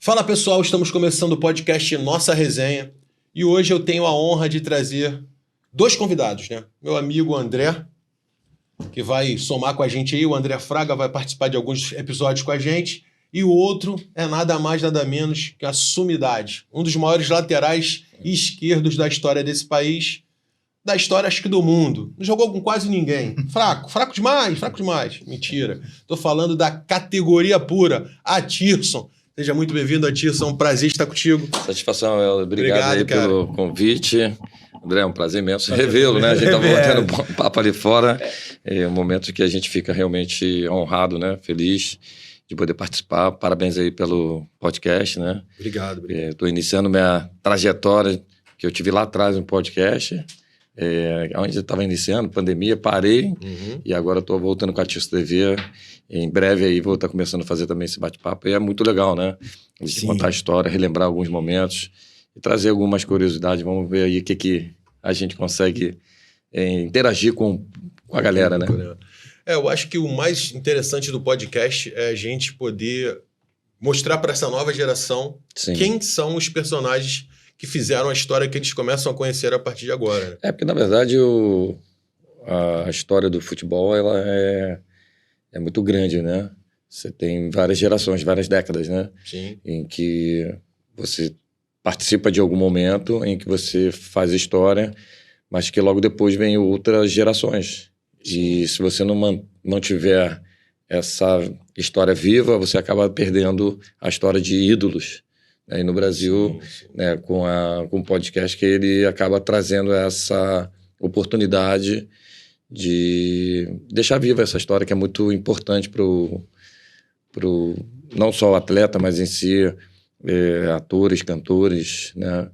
Fala pessoal, estamos começando o podcast Nossa Resenha e hoje eu tenho a honra de trazer dois convidados, né? Meu amigo André, que vai somar com a gente aí, o André Fraga vai participar de alguns episódios com a gente, e o outro é nada mais, nada menos que a Sumidade, um dos maiores laterais esquerdos da história desse país, da história acho que do mundo. Não jogou com quase ninguém. Fraco demais. Mentira. Tô falando da categoria pura, Atirson. Seja muito bem-vindo, Atirson. É um prazer estar contigo. Satisfação, obrigado aí pelo convite. André, é um prazer imenso revê-lo, né? A gente estava batendo papo ali fora. É um momento que a gente fica realmente honrado, né? Feliz de poder participar. Parabéns aí pelo podcast, né? Obrigado. Estou iniciando minha trajetória que eu tive lá atrás no podcast. Onde eu estava iniciando, pandemia, parei e agora estou voltando com a Atirson TV. Em breve aí vou estar começando a fazer também esse bate-papo e é muito legal, né? A gente contar a história, relembrar alguns momentos e trazer algumas curiosidades. Vamos ver aí o que a gente consegue interagir com a galera, né? Eu acho que o mais interessante do podcast é a gente poder mostrar para essa nova geração quem são os personagens que fizeram a história que eles começam a conhecer a partir de agora. Né? Porque, na verdade, a história do futebol ela é muito grande, né? Você tem várias gerações, várias décadas, né? Sim. Em que você participa de algum momento, em que você faz história, mas que logo depois vem outras gerações. Sim. E se você não mantiver essa história viva, você acaba perdendo a história de ídolos. E no Brasil, sim. Né, com o podcast, que ele acaba trazendo essa oportunidade de deixar viva essa história, que é muito importante pro não só o atleta, mas em si, atores, cantores, né?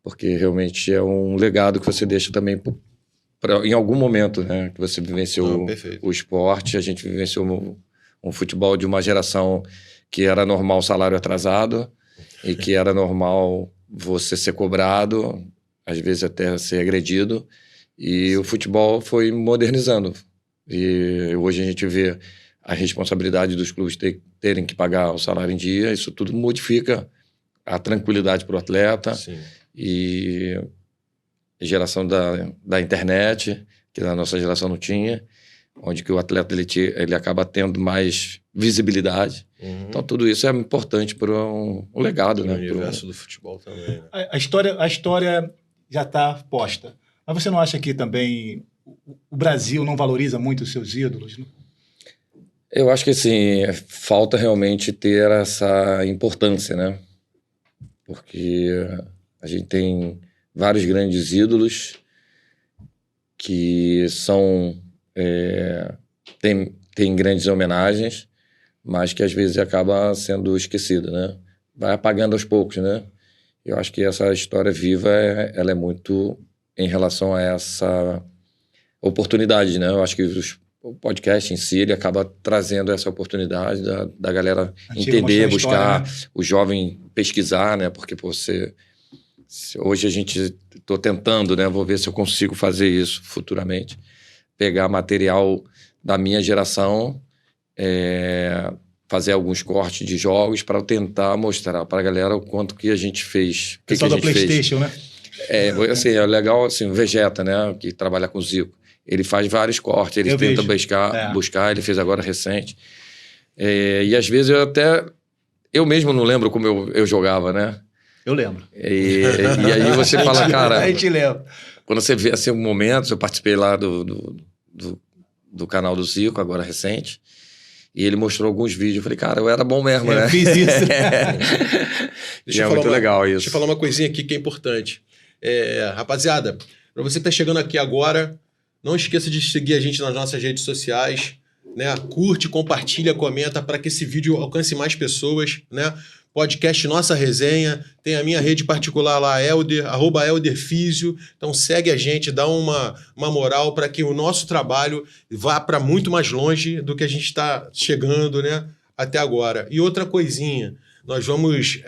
Porque realmente é um legado que você deixa também em algum momento, né? Que você vivenciou o esporte, a gente vivenciou um futebol de uma geração que era normal salário atrasado, e que era normal você ser cobrado, às vezes até ser agredido, e o futebol foi modernizando. E hoje a gente vê a responsabilidade dos clubes terem que pagar o salário em dia, isso tudo modifica a tranquilidade para o atleta. Sim. E a geração da internet, que na nossa geração não tinha, onde que o atleta ele acaba tendo mais visibilidade. Então tudo isso é importante para um legado, né? O universo do futebol também. Né? A história já está posta. Mas você não acha que também o Brasil não valoriza muito os seus ídolos? Né? Eu acho que assim, falta realmente ter essa importância, né? Porque a gente tem vários grandes ídolos que são... tem grandes homenagens, mas que às vezes acaba sendo esquecida, né? Vai apagando aos poucos, né? Eu acho que essa história viva, ela é muito em relação a essa oportunidade, né? Eu acho que o podcast em si, ele acaba trazendo essa oportunidade da galera entender, buscar, né? O jovem pesquisar, né? Porque hoje a gente... Estou tentando, né? Vou ver se eu consigo fazer isso futuramente. Pegar material da minha geração, fazer alguns cortes de jogos para tentar mostrar para a galera o quanto que a gente fez. O pessoal da PlayStation, né? É legal, assim, o Vegeta, né, que trabalha com o Zico. Ele faz vários cortes, ele tenta buscar, ele fez agora recente. E às vezes eu mesmo não lembro como eu jogava, né? Eu lembro. E aí você fala, cara... A gente lembra. Quando você vê assim, momentos, eu participei lá do canal do Zico, agora recente, e ele mostrou alguns vídeos. Eu falei, cara, eu era bom mesmo, né? Eu fiz isso. Deixa muito legal isso. Deixa eu falar uma coisinha aqui que é importante. Rapaziada, para você que tá chegando aqui agora, não esqueça de seguir a gente nas nossas redes sociais, né? Curte, compartilha, comenta para que esse vídeo alcance mais pessoas, né? Podcast Nossa Resenha, tem a minha rede particular lá, @ElderFísio. Então segue a gente, dá uma moral para que o nosso trabalho vá para muito mais longe do que a gente está chegando, né, até agora. E outra coisinha, nós vamos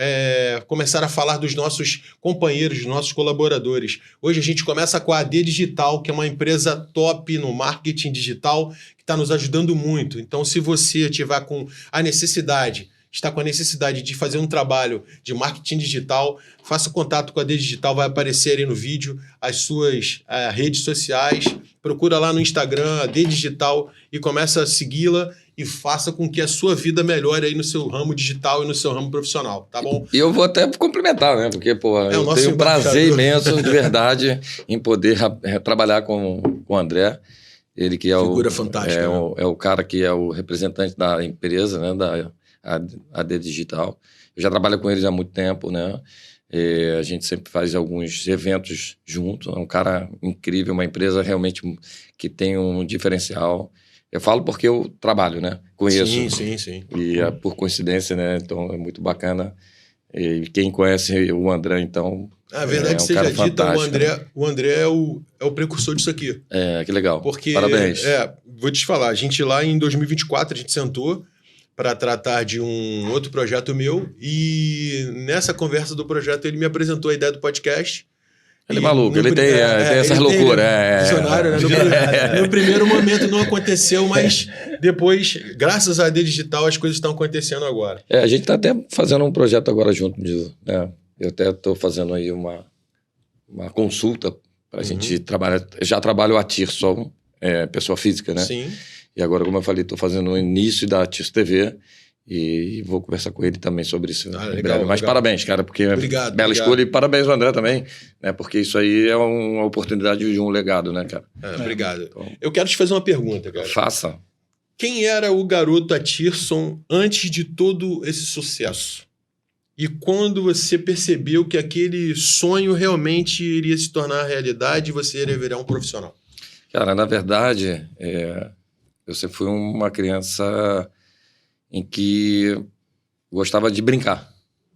começar a falar dos nossos companheiros, dos nossos colaboradores. Hoje a gente começa com a AD Digital, que é uma empresa top no marketing digital, que está nos ajudando muito. Então se você tiver com a necessidade está com a necessidade de fazer um trabalho de marketing digital, faça contato com a D Digital, vai aparecer aí no vídeo as suas redes sociais, procura lá no Instagram, a D Digital, e começa a segui-la e faça com que a sua vida melhore aí no seu ramo digital e no seu ramo profissional, tá bom? E eu vou até complementar, né? Porque, pô, eu tenho um prazer imenso, de verdade, em poder trabalhar com o André. Ele que é figura fantástica, é o cara que é o representante da empresa, né? Da AD Digital. Eu já trabalho com eles há muito tempo, né? A gente sempre faz alguns eventos juntos. É um cara incrível, uma empresa realmente que tem um diferencial. Eu falo porque eu trabalho, né? Conheço. Sim. E por coincidência, né? Então é muito bacana. E quem conhece o André, então... A verdade seja dita, o André é o precursor disso aqui. Que legal. Porque, parabéns. Vou te falar, a gente lá em 2024, a gente sentou para tratar de um outro projeto meu e nessa conversa do projeto ele me apresentou a ideia do podcast. Ele é maluco, ele tem essas loucuras. Visionário, né? No primeiro momento não aconteceu, mas depois, graças à AD Digital, as coisas estão acontecendo agora. A gente está até fazendo um projeto agora junto disso, né? Eu até estou fazendo aí uma consulta para a gente trabalhar. Já trabalho a Tirson, pessoa física, né? Sim. E agora, como eu falei, estou fazendo o início da Tirson TV e vou conversar com ele também sobre isso em breve. Mas parabéns, cara, porque bela escolha. E parabéns ao André também, né? Porque isso aí é uma oportunidade de um legado, né, cara? Obrigado. Então, eu quero te fazer uma pergunta, cara. Faça. Quem era o garoto Atirson antes de todo esse sucesso? E quando você percebeu que aquele sonho realmente iria se tornar realidade e você iria virar um profissional? Cara, na verdade, eu sempre fui uma criança em que gostava de brincar.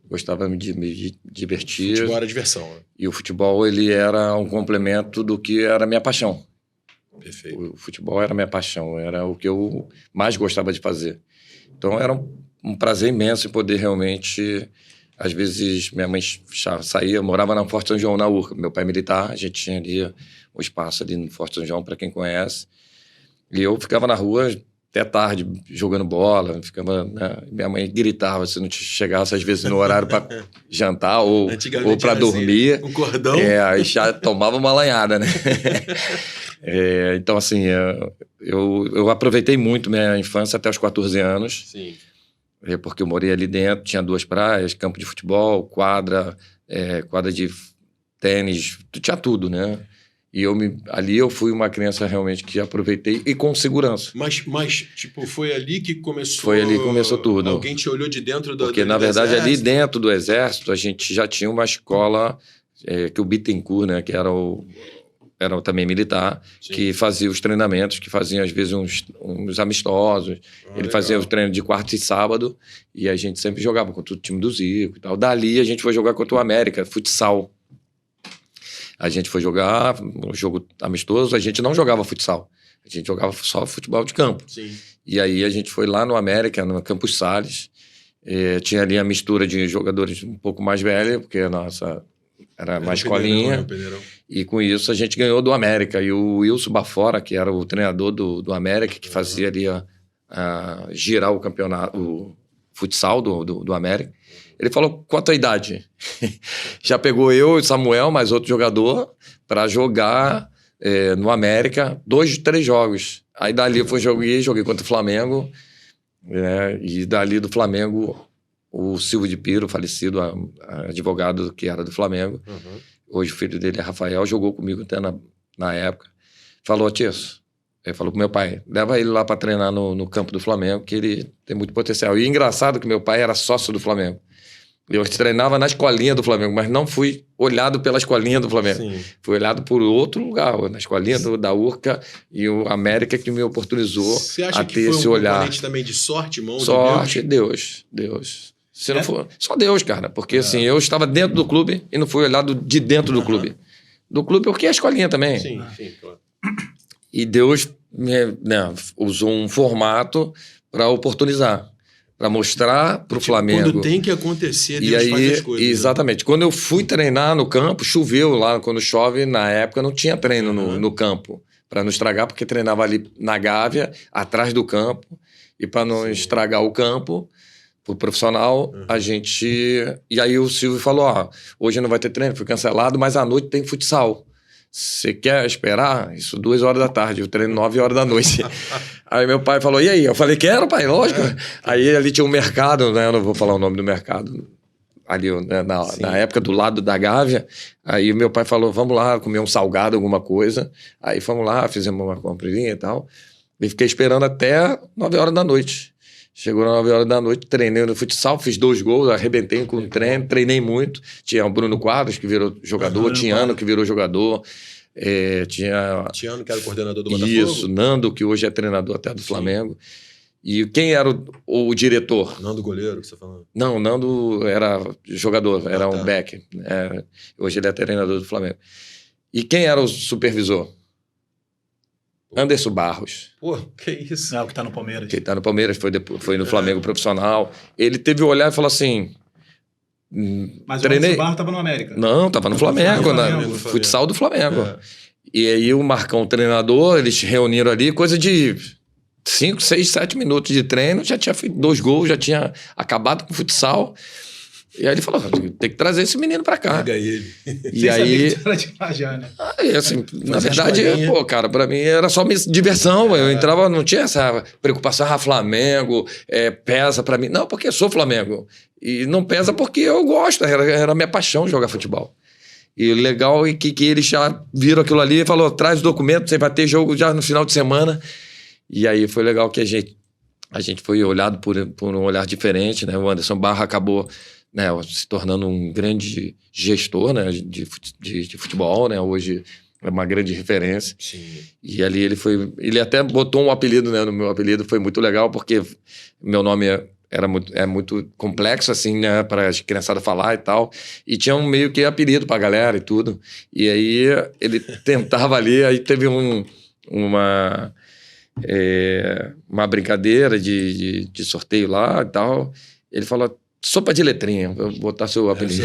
Gostava de me divertir. O futebol era diversão. Né? E o futebol, ele era um complemento do que era a minha paixão. Perfeito. O futebol era a minha paixão, era o que eu mais gostava de fazer. Então, era um prazer imenso em poder realmente... Às vezes, minha mãe saía, morava na Forte São João, na Urca. Meu pai é militar, a gente tinha ali um espaço ali no Forte São João, para quem conhece. E eu ficava na rua até tarde, jogando bola. Ficava, né? Minha mãe gritava se não chegasse, às vezes, no horário para jantar ou para dormir. Assim, um cordão. Aí já tomava uma lanhada, né? Então, assim, eu aproveitei muito minha infância até os 14 anos. Sim. Porque eu morei ali dentro, tinha 2 praias, campo de futebol, quadra de tênis, tinha tudo, né? E ali eu fui uma criança realmente que aproveitei e com segurança. Mas tipo, foi ali que começou... Foi ali que começou tudo. Alguém te olhou de dentro do Porque, na verdade, ali dentro do Exército, a gente já tinha uma escola que o Bittencourt, né? Que era também militar, sim, que fazia os treinamentos, que fazia às vezes uns amistosos. Ele fazia os treinos de quarta e sábado e a gente sempre jogava contra o time do Zico e tal. Dali a gente foi jogar contra o América, futsal. A gente foi jogar um jogo amistoso, a gente não jogava futsal, a gente jogava só futebol de campo. Sim. E aí a gente foi lá no América, no Campos Sales, tinha ali a mistura de jogadores um pouco mais velhos, porque a nossa... Era mais escolinha. E com isso a gente ganhou do América. E o Wilson Bafora, que era o treinador do América, que fazia ali girar o campeonato, o futsal do América, ele falou: qual a tua idade? Já pegou eu e Samuel, mais outro jogador, para jogar no América 2, 3 jogos. Aí dali eu joguei contra o Flamengo. E dali do Flamengo... O Silvio de Piro, falecido, advogado que era do Flamengo. Hoje o filho dele é Rafael, jogou comigo até na época. Falou: Tirso, ele falou pro meu pai, leva ele lá para treinar no campo do Flamengo, que ele tem muito potencial. E engraçado que meu pai era sócio do Flamengo. Eu treinava na escolinha do Flamengo, mas não fui olhado pela escolinha do Flamengo. Sim. Fui olhado por outro lugar, na escolinha da Urca e o América, que me oportunizou a ter esse olhar. Você acha que foi componente também de sorte, mão de Deus? Se não for, só Deus, cara. Porque assim, eu estava dentro do clube e não fui olhado de dentro do clube. Do clube, porque é a escolinha também. Sim, claro. E Deus usou um formato para oportunizar, para mostrar para o Flamengo. Quando tem que acontecer, Deus faz as coisas. Exatamente. Né? Quando eu fui treinar no campo, choveu lá. Quando chove, na época, não tinha treino no campo. Para não estragar, porque treinava ali na Gávea, atrás do campo. E para não estragar o campo... pro profissional, a gente... E aí o Silvio falou, ó, hoje não vai ter treino, foi cancelado, mas à noite tem futsal. Você quer esperar? Isso 2 horas da tarde, eu treino 9 horas da noite. Aí meu pai falou, e aí? Eu falei, quero, pai, lógico. Aí ali tinha um mercado, né? Eu não vou falar o nome do mercado. Ali, né, na época, do lado da Gávea. Aí meu pai falou, vamos lá comer um salgado, alguma coisa. Aí fomos lá, fizemos uma comprinha e tal. E fiquei esperando até 9 horas da noite. Chegou às 9 horas da noite, treinei no futsal, fiz 2 gols, arrebentei com o treino, treinei muito. Tinha o Bruno Quadros, que virou jogador, Tiano, que virou jogador. Tinha... Tiano, que era o coordenador do Botafogo. Isso, Nando, que hoje é treinador até do Flamengo. E quem era o diretor? Nando goleiro, que você falou. Não, Nando era jogador, era um back. Hoje ele é treinador do Flamengo. E quem era o supervisor? Anderson Barros. Pô, que isso? É o que tá no Palmeiras. Que tá no Palmeiras, foi no Flamengo profissional. Ele teve o olhar e falou assim... Mas treinei... o Anderson Barros tava no América. Não, tava no Flamengo, no futsal do Flamengo. E aí o Marcão, o treinador, eles reuniram ali, coisa de 5, 6, 7 minutos de treino, já tinha feito 2 gols, já tinha acabado com o futsal. E aí ele falou, tem que trazer esse menino pra cá. Pega ele. E aí... Já, né? Aí, assim, na verdade, pô, cara, pra mim era só diversão. Eu entrava, não tinha essa preocupação, Flamengo, pesa pra mim. Não, porque eu sou Flamengo. E não pesa porque eu gosto, era a minha paixão jogar futebol. E o legal é que eles já viram aquilo ali e falou, traz o documento, você vai ter jogo já no final de semana. E aí foi legal que a gente foi olhado por um olhar diferente, né? O Anderson Barra acabou... né, se tornando um grande gestor, né, de futebol, né, hoje é uma grande referência. Sim. E ali ele até botou um apelido, né, no meu apelido, foi muito legal, porque meu nome é muito complexo, assim, né, para as criançadas falar e tal, e tinha um meio que apelido pra galera e tudo, e aí ele tentava ali, aí teve uma brincadeira de sorteio lá e tal, ele falou, sopa de letrinha, vou botar seu apelido.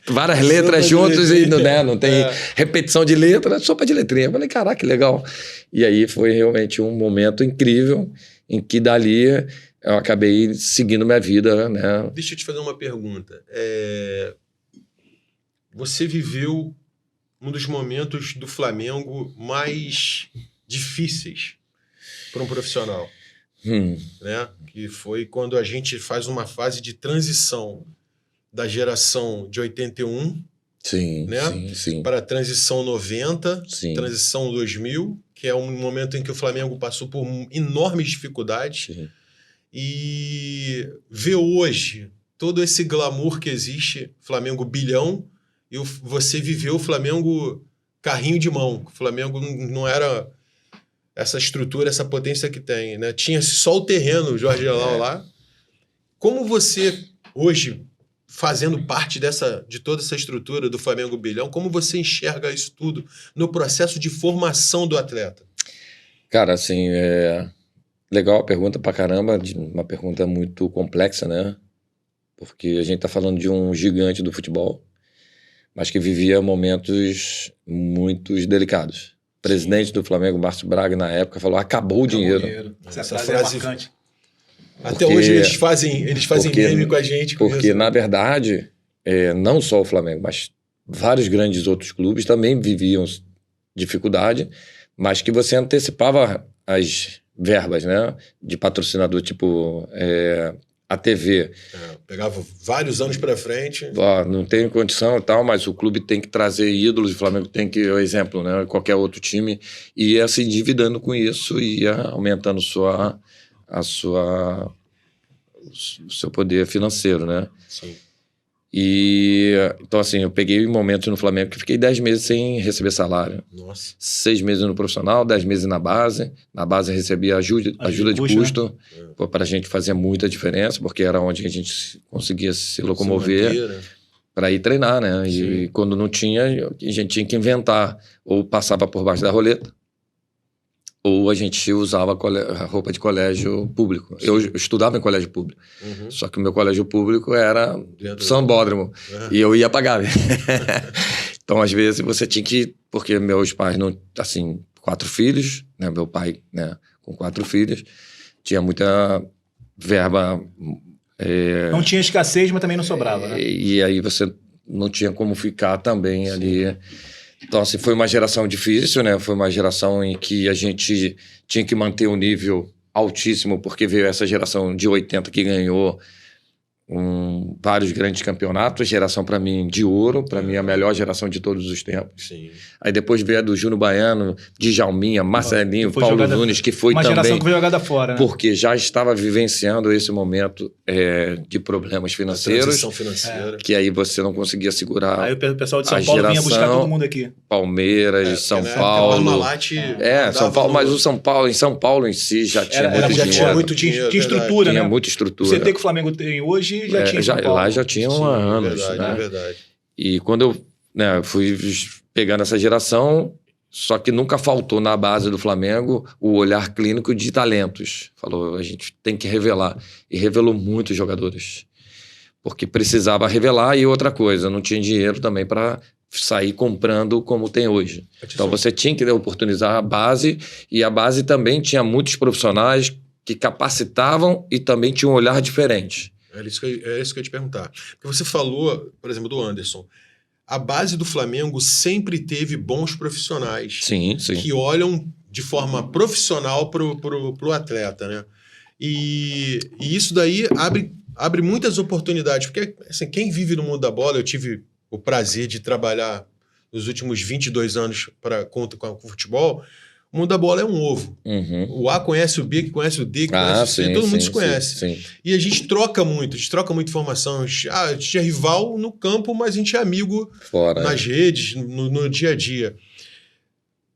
Várias letras juntas e não tem repetição de letra, sopa de letrinha. Eu falei, caraca, que legal. E aí foi realmente um momento incrível em que dali eu acabei seguindo minha vida, né? Deixa eu te fazer uma pergunta. Você viveu um dos momentos do Flamengo mais difíceis para um profissional. Né? Que foi quando a gente faz uma fase de transição da geração de 81, né? Sim. Para a transição 90, sim. Transição 2000, que é um momento em que o Flamengo passou por enormes dificuldades. Sim. E ver hoje todo esse glamour que existe, Flamengo bilhão, e você viveu o Flamengo carrinho de mão. O Flamengo não era... essa estrutura, essa potência que tem, né? Tinha só o terreno, o Jorge Gelau lá. Como você, hoje, fazendo parte de toda essa estrutura do Flamengo Bilhão, como você enxerga isso tudo no processo de formação do atleta? Cara, assim, legal a pergunta pra caramba, uma pergunta muito complexa, né? Porque a gente tá falando de um gigante do futebol, mas que vivia momentos muito delicados. O presidente do Flamengo, Márcio Braga, na época, falou, acabou o dinheiro. Essa frase é marcante. Até hoje eles fazem meme com a gente. Porque, na verdade, não só o Flamengo, mas vários grandes outros clubes também viviam dificuldade, mas que você antecipava as verbas, né? De patrocinador, tipo a TV. Pegava vários anos para frente. Não tem condição e tal, mas o clube tem que trazer ídolos, o Flamengo tem que, exemplo, né? Qualquer outro time, ia se endividando com isso, ia aumentando o seu poder financeiro, né? Sim. Então, assim, eu peguei momentos no Flamengo que fiquei 10 meses sem receber salário. Nossa. 6 meses no profissional, 10 meses na base. Na base eu recebia ajuda de custo. Né? Para a gente fazia muita diferença, porque era onde a gente conseguia se locomover para ir treinar, né? Sim. E quando não tinha, a gente tinha que inventar. Ou passava por baixo da roleta, ou a gente usava roupa de colégio público. Sim. Eu estudava em colégio público. Uhum. Só que o meu colégio público era Sambódromo. Uhum. E eu ia pagar. Então, às vezes, você tinha que... Porque meus pais, não, assim, 4 filhos, né? Meu pai, né, com 4 filhos, tinha muita verba... Não tinha escassez, mas também não sobrava, né? E aí você não tinha como ficar também ali. Então, assim, foi uma geração difícil, né? Foi uma geração em que a gente tinha que manter um nível altíssimo, porque veio essa geração de 80 que ganhou vários grandes campeonatos, geração para mim de ouro, para mim a melhor geração de todos os tempos. Sim. Aí depois veio a do Júnior Baiano, Djalminha, Marcelinho, Paulo Nunes, que foi também... Uma geração que veio jogada fora, né? Porque já estava vivenciando esse momento de problemas financeiros. Transição financeira. Que aí você não conseguia segurar. Aí o pessoal de São Paulo vinha buscar todo mundo aqui. Palmeiras, São Paulo. São Paulo, mas o São Paulo, em si, já tinha muito dinheiro. Tinha estrutura, né? Tinha muita estrutura. O CT que o Flamengo tem hoje já tinha. Lá já tinha há anos. É verdade. E quando eu fui pegando essa geração, só que nunca faltou na base do Flamengo o olhar clínico de talentos. Falou, a gente tem que revelar. E revelou muitos jogadores. Porque precisava revelar e outra coisa, não tinha dinheiro também para sair comprando como tem hoje. Então você tinha que oportunizar a base, e a base também tinha muitos profissionais que capacitavam e também tinham um olhar diferente. É isso que eu ia te perguntar. Porque você falou, por exemplo, do Anderson. A base do Flamengo sempre teve bons profissionais. Sim. Que olham de forma profissional pro atleta, né? E isso daí abre muitas oportunidades. Porque, assim, quem vive no mundo da bola, eu tive o prazer de trabalhar nos últimos 22 anos com o futebol. O mundo da bola é um ovo. Uhum. O A conhece o B, que conhece o D, que conhece o C, todo mundo se conhece. Sim. E a gente troca muita informação. A gente é rival no campo, mas a gente é amigo nas redes, no dia a dia.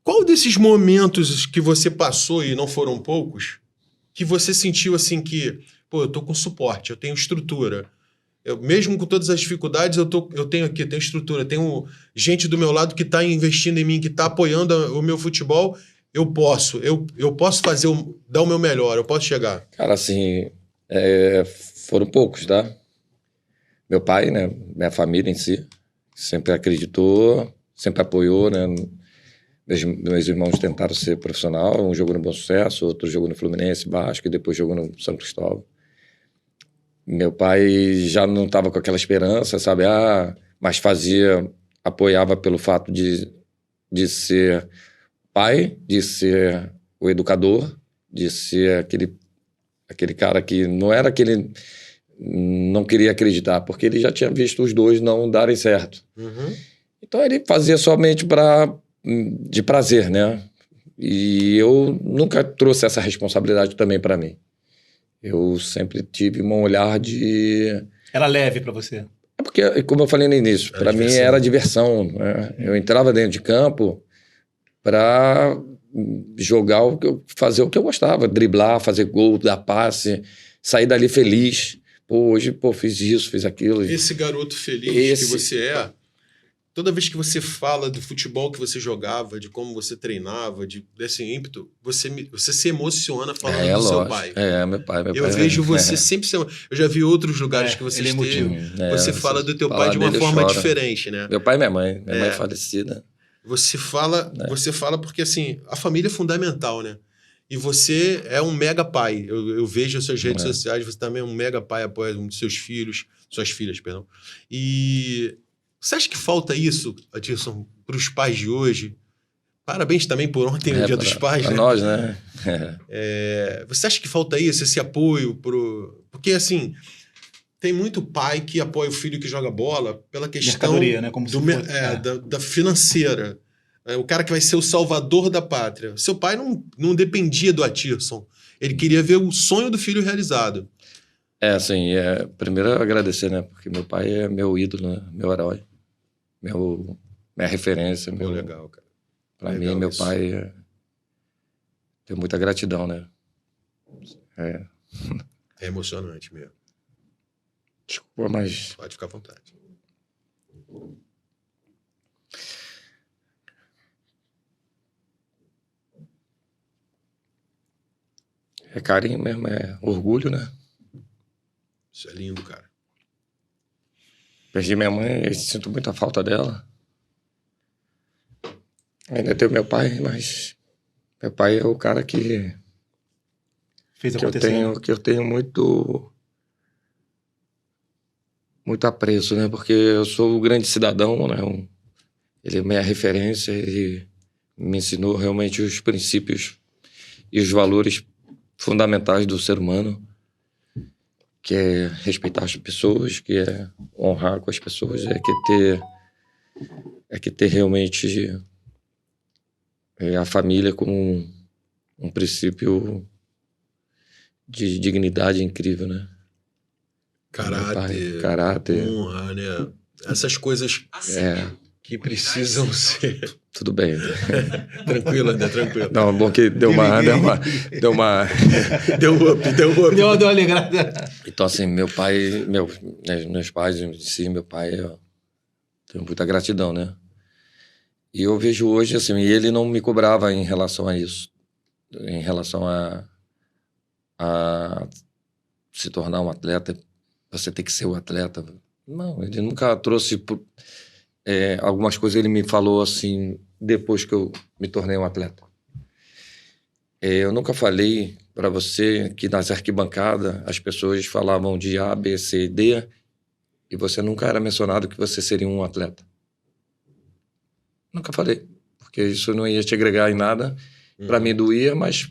Qual desses momentos que você passou, e não foram poucos, que você sentiu assim que, pô, eu tô com suporte, eu tenho estrutura. Mesmo com todas as dificuldades, eu tenho estrutura, tenho gente do meu lado que está investindo em mim, que está apoiando o meu futebol. Eu posso dar o meu melhor, eu posso chegar. Cara, assim, foram poucos, tá? Meu pai, né, minha família em si, sempre acreditou, sempre apoiou, né? Meus irmãos tentaram ser profissional, um jogou no Bom Sucesso, outro jogou no Fluminense, Vasco, e depois jogou no São Cristóvão. Meu pai já não estava com aquela esperança, sabe? Mas apoiava pelo fato de ser pai, de ser o educador, de ser aquele cara que não era que ele não queria acreditar, porque ele já tinha visto os dois não darem certo. Uhum. Então ele fazia somente de prazer, né? E eu nunca trouxe essa responsabilidade também para mim. Eu sempre tive um olhar de... Era leve para você? É porque, como eu falei no início, para mim era diversão, né? Eu entrava dentro de campo para jogar fazer o que eu gostava, driblar, fazer gol, dar passe, sair dali feliz. Pô, hoje, fiz isso, fiz aquilo. Esse garoto feliz que você é, toda vez que você fala do futebol que você jogava, de como você treinava, desse ímpeto, você se emociona falando do seu pai. Meu pai. Eu vejo você sempre... Eu já vi outros lugares que você esteve. Você fala do teu pai de uma forma diferente, né? Meu pai e minha mãe. Minha mãe é falecida. Você fala porque, assim, a família é fundamental, né? E você é um mega pai. Eu vejo as suas redes sociais, você também é um mega pai, apoia um dos seus filhos, suas filhas, perdão. E você acha que falta isso, Adilson, para os pais de hoje? Parabéns também por ontem, o Dia dos Pais. Para nós, né? Você acha que falta isso, esse apoio? Porque, assim, tem muito pai que apoia o filho que joga bola pela questão né? Como da financeira. O cara que vai ser o salvador da pátria. Seu pai não dependia do Atirson. Ele queria ver o sonho do filho realizado. Assim, primeiro agradecer, né? Porque meu pai é meu ídolo, né? Meu herói. Minha referência. Legal, cara. Pra mim, meu pai tem muita gratidão, né? É emocionante mesmo. Desculpa, mas... Pode ficar à vontade. É carinho mesmo, é orgulho, né? Isso é lindo, cara. Perdi minha mãe, eu sinto muita falta dela. Ainda tenho meu pai, mas... Meu pai é o cara que fez acontecer. Que eu tenho muito apreço, né? Porque eu sou o grande cidadão, né? Ele é minha referência, ele me ensinou realmente os princípios e os valores fundamentais do ser humano, que é respeitar as pessoas, que é honrar com as pessoas, é que ter realmente a família como um princípio de dignidade incrível, né? Caráter, honra, né? Essas coisas que precisam ser... Tudo bem. Tranquilo, André, tranquilo. Não, bom que deu uma... Deu up. Deu uma alegrada. Então, assim, meus pais em si, meu pai, eu tenho muita gratidão, né? E eu vejo hoje, assim, e ele não me cobrava em relação a isso, em relação a se tornar um atleta, você tem que ser o atleta. Não, ele nunca trouxe... algumas coisas ele me falou, assim, depois que eu me tornei um atleta. Eu nunca falei para você que nas arquibancadas as pessoas falavam de A, B, C, D e você nunca era mencionado que você seria um atleta. Nunca falei, porque isso não ia te agregar em nada. Para mim doía, mas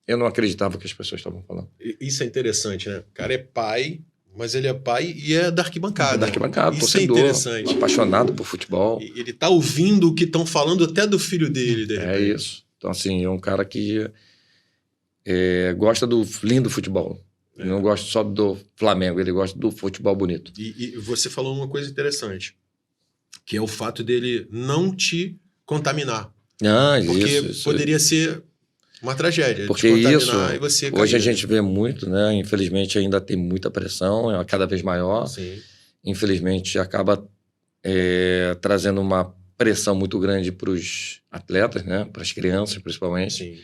eu não acreditava que as pessoas estavam falando. Isso é interessante, né? O cara é pai, mas ele é pai e é da arquibancada. Da arquibancada, isso torcedor, é interessante. Apaixonado por futebol. Ele tá ouvindo o que estão falando até do filho dele, de repente. É isso. Então, assim, é um cara que gosta do lindo futebol. Ele não gosta só do Flamengo, ele gosta do futebol bonito. E você falou uma coisa interessante, que é o fato dele não te contaminar. Porque poderia ser uma tragédia. Porque isso, e você hoje a gente vê muito, né? Infelizmente ainda tem muita pressão, é cada vez maior. Sim. Infelizmente acaba trazendo uma pressão muito grande para os atletas, né? Para as crianças, principalmente. Sim.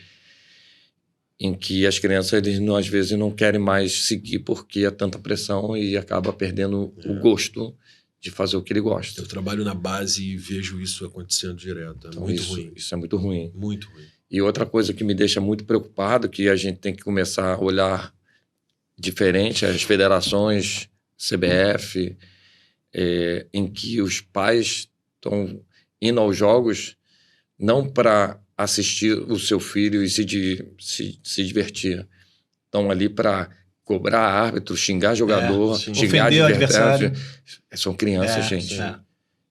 Em que as crianças, eles às vezes não querem mais seguir porque é tanta pressão e acaba perdendo o gosto de fazer o que ele gosta. Eu trabalho na base e vejo isso acontecendo direto. É então, muito ruim. Isso é muito ruim. Muito ruim. E outra coisa que me deixa muito preocupado, que a gente tem que começar a olhar diferente, as federações, CBF, em que os pais estão indo aos jogos não para assistir o seu filho e se divertir. Estão ali para cobrar árbitro, xingar jogador, xingar adversário. São crianças, gente.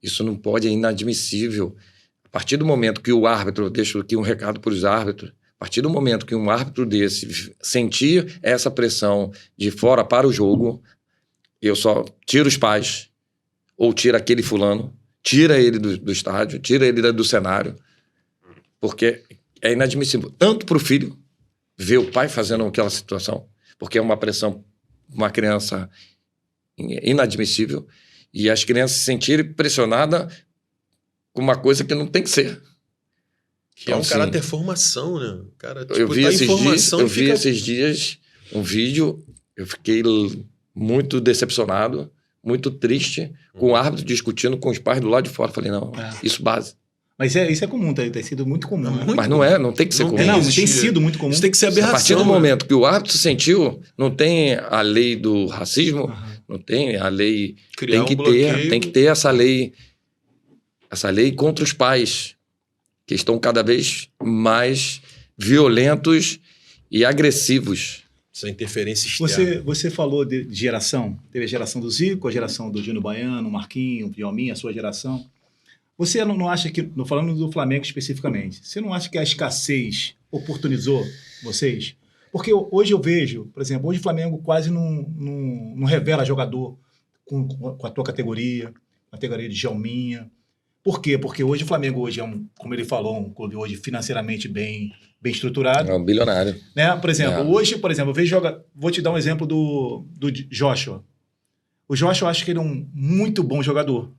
Isso não pode, é inadmissível. A partir do momento que o árbitro, deixo aqui um recado para os árbitros, a partir do momento que um árbitro desse sentir essa pressão de fora para o jogo, eu só tiro os pais, ou tira aquele fulano, tira ele do estádio, tira ele do cenário, porque é inadmissível, tanto para o filho ver o pai fazendo aquela situação, porque é uma pressão, uma criança inadmissível, e as crianças se sentirem pressionadas com uma coisa que não tem que ser. Que então, é um caráter formação, né? Cara, tipo, eu vi esses dias um vídeo, eu fiquei muito decepcionado, muito triste, com o árbitro discutindo com os pais do lado de fora. Falei, não, isso base. Mas isso é comum, tem sido muito comum. Né? Mas não tem que ser comum. Não, tem sido muito comum. Isso tem que ser aberração. A partir do momento que o árbitro sentiu, não tem a lei do racismo, não tem a lei... Tem que ter essa lei contra os pais, que estão cada vez mais violentos e agressivos. Essa interferência externa. Você falou de geração. Teve a geração do Zico, a geração do Júnior Baiano, Marquinhos, Djalminha, a sua geração. Você não acha que, falando do Flamengo especificamente, você não acha que a escassez oportunizou vocês? Porque hoje eu vejo, por exemplo, hoje o Flamengo quase não revela jogador com a tua categoria, a categoria de Djalminha. Por quê? Porque hoje o Flamengo é como ele falou, um clube hoje financeiramente bem estruturado. É um bilionário. Né? Por exemplo, hoje, eu vejo vou te dar um exemplo do Joshua. O Joshua, eu acho que ele é um muito bom jogador.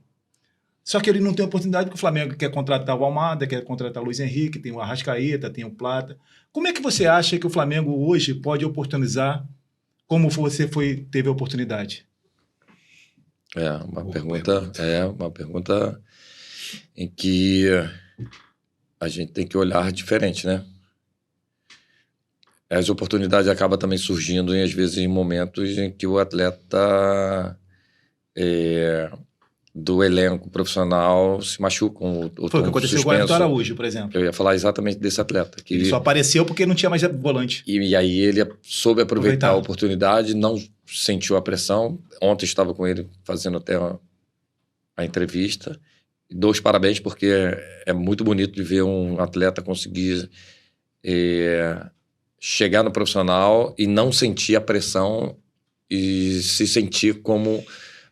Só que ele não tem oportunidade porque o Flamengo quer contratar o Almada, quer contratar o Luiz Henrique, tem o Arrascaeta, tem o Plata. Como é que você acha que o Flamengo hoje pode oportunizar como você teve a oportunidade? Uma pergunta em que a gente tem que olhar diferente, né? as oportunidades acabam também surgindo, às vezes, em momentos em que o atleta do elenco profissional se machuca. Foi o que aconteceu com o Everton Araújo, por exemplo. Eu ia falar exatamente desse atleta. Que ele só apareceu porque não tinha mais volante. E aí ele soube aproveitar a oportunidade, não sentiu a pressão. Ontem estava com ele fazendo até a entrevista. Dou os parabéns, porque é muito bonito de ver um atleta conseguir chegar no profissional e não sentir a pressão e se sentir como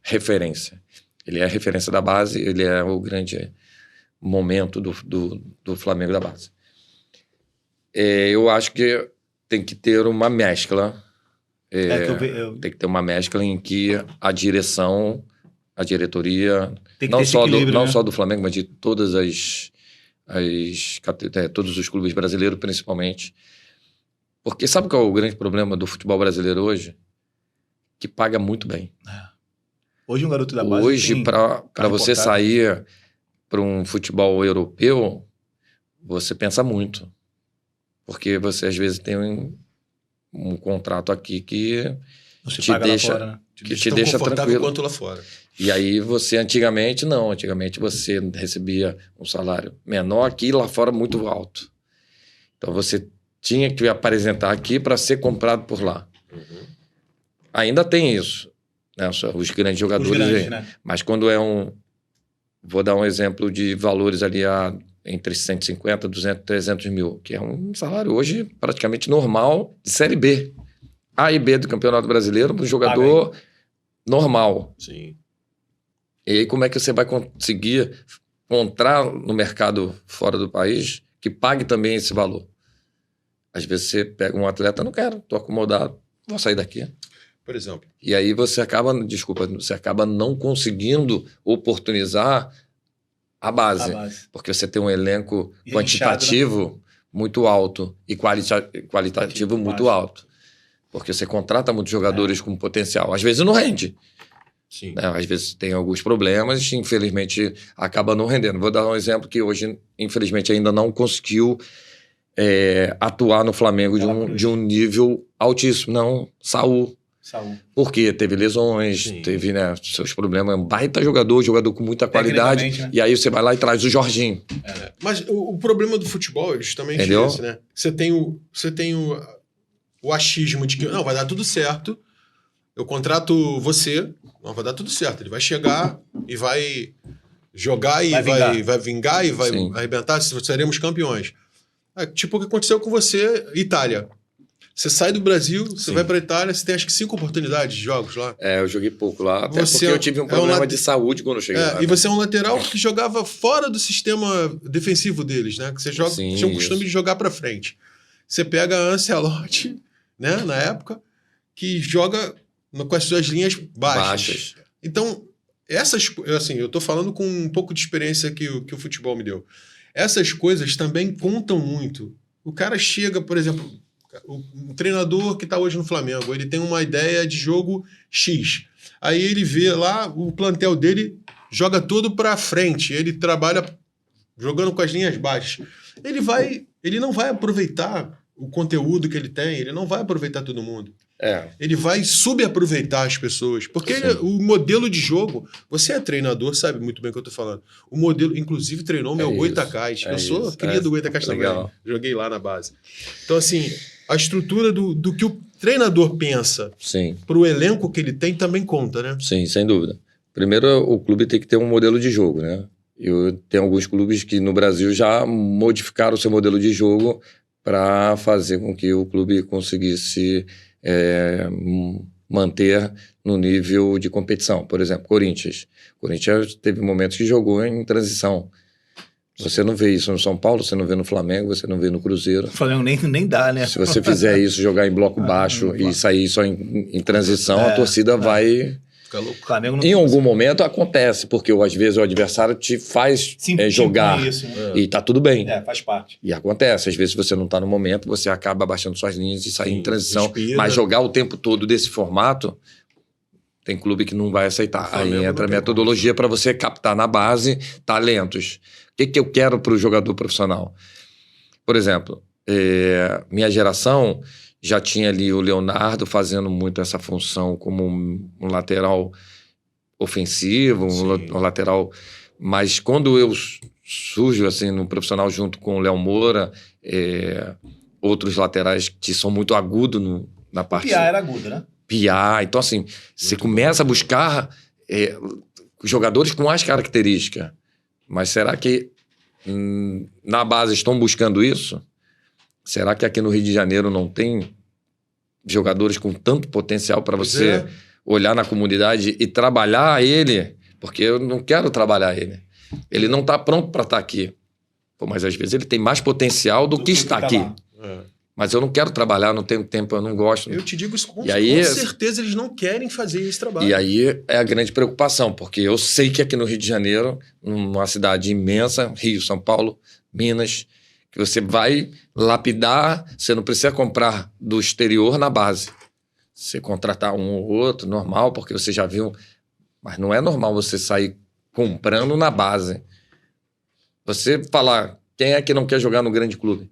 referência. Ele é a referência da base, ele é o grande momento do Flamengo da base. Eu acho que tem que ter uma mescla. Tem que ter uma mescla em que a direção, a diretoria, não só do Flamengo, mas de todas todos os clubes brasileiros, principalmente. Porque sabe qual é o grande problema do futebol brasileiro hoje? Que paga muito bem. Hoje um garoto da base... Hoje, para você sair para um futebol europeu, você pensa muito. Porque você, às vezes, tem um contrato aqui que te deixa, fora, né? Que te deixa tranquilo. Quanto lá fora. E aí você, antigamente, não. Antigamente você recebia um salário menor aqui e lá fora muito alto. Então você tinha que apresentar aqui para ser comprado por lá. Uhum. Ainda tem isso, né? Os grandes jogadores. Né? Mas quando vou dar um exemplo de valores ali entre 150, 200, 300 mil, que é um salário hoje praticamente normal de Série B. A e B do Campeonato Brasileiro, para um jogador normal. Sim. E aí como é que você vai conseguir encontrar no mercado fora do país que pague também esse valor? Às vezes você pega um atleta, não quero, estou acomodado, vou sair daqui. Por exemplo. E aí você acaba não conseguindo oportunizar a base. Porque você tem um elenco quantitativo muito alto e qualitativo muito alto. Porque você contrata muitos jogadores com potencial. Às vezes não rende. Sim. Né? Às vezes tem alguns problemas e, infelizmente, acaba não rendendo. Vou dar um exemplo que hoje, infelizmente, ainda não conseguiu atuar no Flamengo de um nível altíssimo. Não, Saúl. Porque teve lesões, teve seus problemas. Um baita jogador com muita qualidade. Né? E aí você vai lá e traz o Jorginho. Mas o problema do futebol é justamente esse, né? Você tem o achismo de que não, vai dar tudo certo. Eu contrato você, não, vai dar tudo certo. Ele vai chegar e vai jogar e vai vingar e vai arrebentar. Seremos campeões. Tipo o que aconteceu com você, Itália. Você sai do Brasil, você vai para a Itália, você tem acho que 5 oportunidades de jogos lá. Eu joguei pouco lá, até porque eu tive um problema de saúde quando eu cheguei lá. E você é um lateral que jogava fora do sistema defensivo deles, né? Que você tinha o costume de jogar para frente. Você pega a Ancelotti, né, na época, que joga com as suas linhas baixas. Então, eu tô falando com um pouco de experiência que o futebol me deu. Essas coisas também contam muito. O cara chega, por exemplo... O treinador que está hoje no Flamengo, ele tem uma ideia de jogo X. Aí ele vê lá, o plantel dele joga tudo para frente. Ele trabalha jogando com as linhas baixas. Ele não vai aproveitar o conteúdo que ele tem, ele não vai aproveitar todo mundo. Ele vai subaproveitar as pessoas. Porque o modelo de jogo... Você é treinador, sabe muito bem o que eu estou falando. O modelo, inclusive, treinou meu Goitacás. Eu sou cria do Goitacás também. Joguei lá na base. Então, assim... A estrutura do que o treinador pensa para o elenco que ele tem também conta, né? Sim, sem dúvida. Primeiro, o clube tem que ter um modelo de jogo, né? Tem alguns clubes que no Brasil já modificaram o seu modelo de jogo para fazer com que o clube conseguisse manter no nível de competição. Por exemplo, Corinthians. Corinthians teve momentos que jogou em transição. Você não vê isso no São Paulo, você não vê no Flamengo, você não vê no Cruzeiro. O Flamengo nem dá, né? Se você fizer isso, jogar em bloco baixo e sair só em transição, a torcida vai... Flamengo não em algum momento acontece, porque às vezes o adversário te faz jogar isso, né? E tá tudo bem. Faz parte. E acontece, às vezes você não tá no momento, você acaba baixando suas linhas e sair em transição. Mas jogar o tempo todo desse formato... Tem clube que não vai aceitar. Aí entra a metodologia para você captar na base talentos. O que eu quero para o jogador profissional? Por exemplo, minha geração já tinha ali o Leonardo fazendo muito essa função como um lateral ofensivo, um lateral... Mas quando eu surjo assim, no profissional junto com o Léo Moura, outros laterais que são muito agudos na parte... O Piá era agudo, né? Piá. Então, assim, você começa a buscar jogadores com mais características. Mas será que na base estão buscando isso? Será que aqui no Rio de Janeiro não tem jogadores com tanto potencial para você olhar na comunidade e trabalhar ele? Porque eu não quero trabalhar ele. Ele não está pronto para estar aqui. Pô, mas às vezes ele tem mais potencial do que está aqui. Mas eu não quero trabalhar, não tenho tempo, eu não gosto. Eu te digo isso com certeza, eles não querem fazer esse trabalho. E aí é a grande preocupação, porque eu sei que aqui no Rio de Janeiro, numa cidade imensa, Rio, São Paulo, Minas, que você vai lapidar, você não precisa comprar do exterior na base. Você contratar um ou outro, normal, porque você já viu... Mas não é normal você sair comprando na base. Você falar, quem é que não quer jogar no grande clube?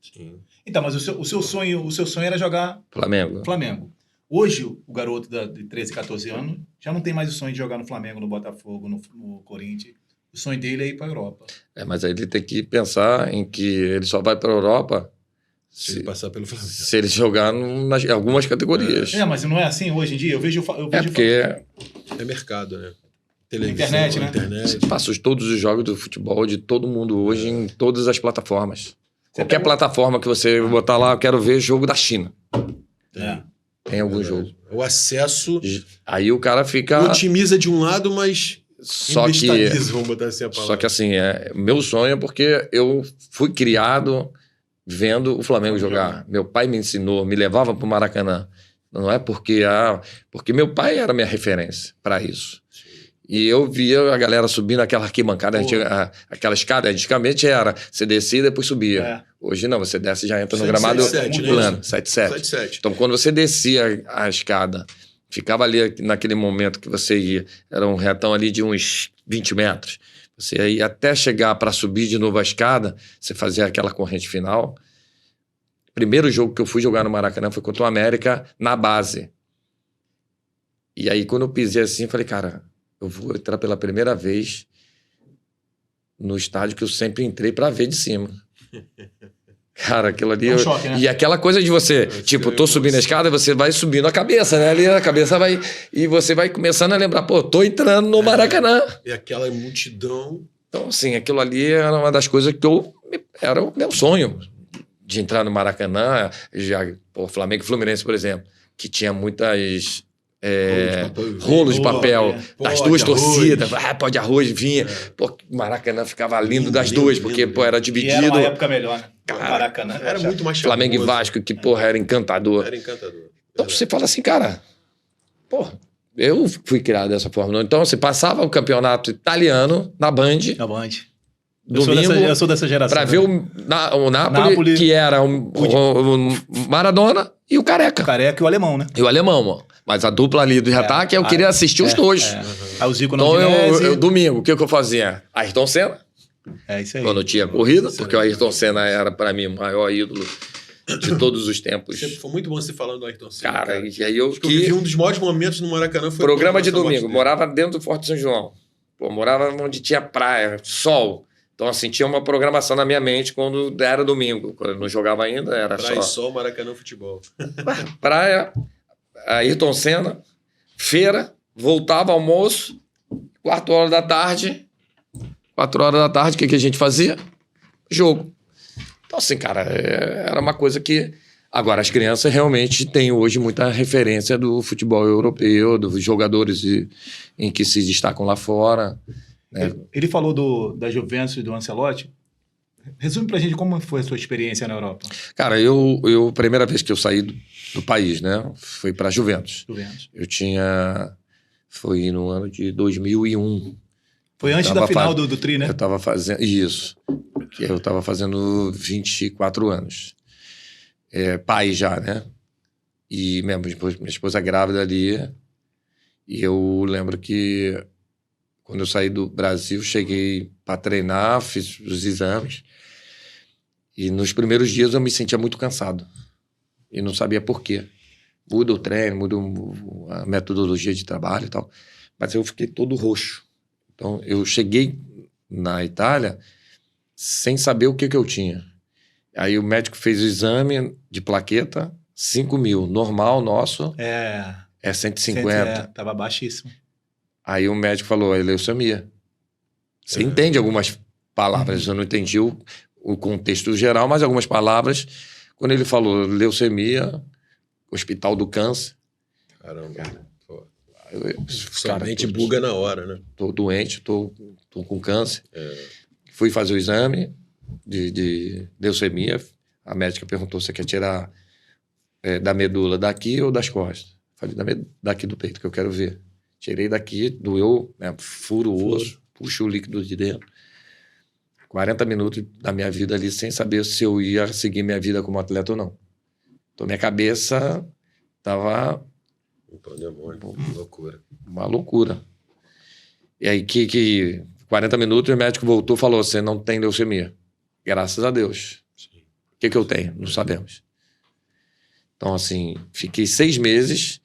Sim. Então, mas o seu sonho era jogar Flamengo. Hoje, o garoto de 13, 14 anos já não tem mais o sonho de jogar no Flamengo, no Botafogo, no Corinthians. O sonho dele é ir para a Europa. Mas aí ele tem que pensar em que ele só vai para a Europa se ele passar pelo Flamengo. Se ele jogar em algumas categorias. Mas não é assim hoje em dia? Eu vejo porque é mercado, né? Televisão, internet, né? Internet. Você passa todos os jogos do futebol de todo mundo hoje em todas as plataformas. Qualquer plataforma que você botar lá, eu quero ver jogo da China. Tem algum jogo. O acesso... Aí o cara fica... Otimiza de um lado, mas... Vamos botar assim a palavra. Só que assim, meu sonho é porque eu fui criado vendo o Flamengo jogar. Meu pai me ensinou, me levava para o Maracanã. Não é porque... porque meu pai era minha referência para isso. E eu via a galera subindo aquela arquibancada, aquela escada. Antigamente era, você descia e depois subia. Hoje não, você desce e já entra no gramado plano. 7-7. Então, quando você descia a escada, ficava ali naquele momento que você ia, era um retão ali de uns 20 metros. Você ia até chegar para subir de novo a escada, você fazia aquela corrente final. Primeiro jogo que eu fui jogar no Maracanã foi contra o América, na base. E aí, quando eu pisei assim, eu falei, cara... Eu vou entrar pela primeira vez no estádio que eu sempre entrei para ver de cima. Cara, aquilo ali... choque, né? E aquela coisa de você... tô subindo a escada, você vai subindo a cabeça, né? Ali a cabeça vai... E você vai começando a lembrar, tô entrando no Maracanã. E aquela multidão... Então, assim, aquilo ali era uma das coisas que era o meu sonho. De entrar no Maracanã. Flamengo e Fluminense, por exemplo. Que tinha muitas... rolos de papel das duas torcidas, pó de arroz vinha, Maracanã ficava lindo das duas, porque era dividido. E era uma época melhor, né? Maracanã era muito mais Flamengo e Vasco, que era encantador. Então você fala assim, cara, eu fui criado dessa forma. Então você passava o campeonato italiano na Band. Domingo, eu sou dessa geração. Pra ver o Napoli, que era o Maradona e o Careca. O Careca e o Alemão, né? E o Alemão, mano. Mas a dupla ali do ataque, eu queria assistir os dois. Aí o Zico então, eu domingo, o que eu fazia? Ayrton Senna. Isso aí. Quando eu tinha corrida, porque o Ayrton Senna era, pra mim, o maior ídolo de todos os tempos. Foi muito bom você falando do Ayrton Senna. Cara, e aí eu vivi um dos maiores momentos no Maracanã. Foi programa de domingo. Morava dentro do Forte São João. Morava onde tinha praia, sol. Então, assim, tinha uma programação na minha mente quando era domingo. Quando eu não jogava ainda, era praia, sol, Maracanã, futebol. Praia... Ayrton Senna, feira, voltava, almoço, 4 horas da tarde, o que a gente fazia? Jogo. Então, assim, cara, era uma coisa que... Agora, as crianças realmente têm hoje muita referência do futebol europeu, dos jogadores em que se destacam lá fora. Né? Ele falou da Juventus e do Ancelotti. Resume pra gente como foi a sua experiência na Europa. Cara, a primeira vez que eu saí do país, né, foi pra Juventus. Foi no ano de 2001. Foi antes da final do Tri, né? Eu tava fazendo... Isso. Eu tava fazendo 24 anos. Pai já, né? E minha esposa grávida ali. E eu lembro que quando eu saí do Brasil, cheguei para treinar, fiz os exames. E nos primeiros dias eu me sentia muito cansado. E não sabia por quê. Muda o treino, muda a metodologia de trabalho e tal. Mas eu fiquei todo roxo. Então, eu cheguei na Itália sem saber o que eu tinha. Aí o médico fez o exame de plaqueta, 5.000. Normal nosso é 150. Tava baixíssimo. Aí o médico falou, é leucemia. Você entende algumas palavras. Eu não entendi o contexto geral, mas algumas palavras. Quando ele falou leucemia, Hospital do Câncer. Caramba. Cara, mente buga na hora, né? Tô doente, tô com câncer. Fui fazer o exame de leucemia. A médica perguntou se você quer tirar da medula daqui ou das costas. Falei, daqui do peito, que eu quero ver. Tirei daqui, doeu, né? Furo o osso, puxo o líquido de dentro. 40 minutos da minha vida ali sem saber se eu ia seguir minha vida como atleta ou não. Então, minha cabeça tava... loucura. Uma loucura. E aí, 40 minutos, o médico voltou e falou, você não tem leucemia. Graças a Deus. O que eu tenho? Não sabemos. Então, assim, fiquei 6 meses,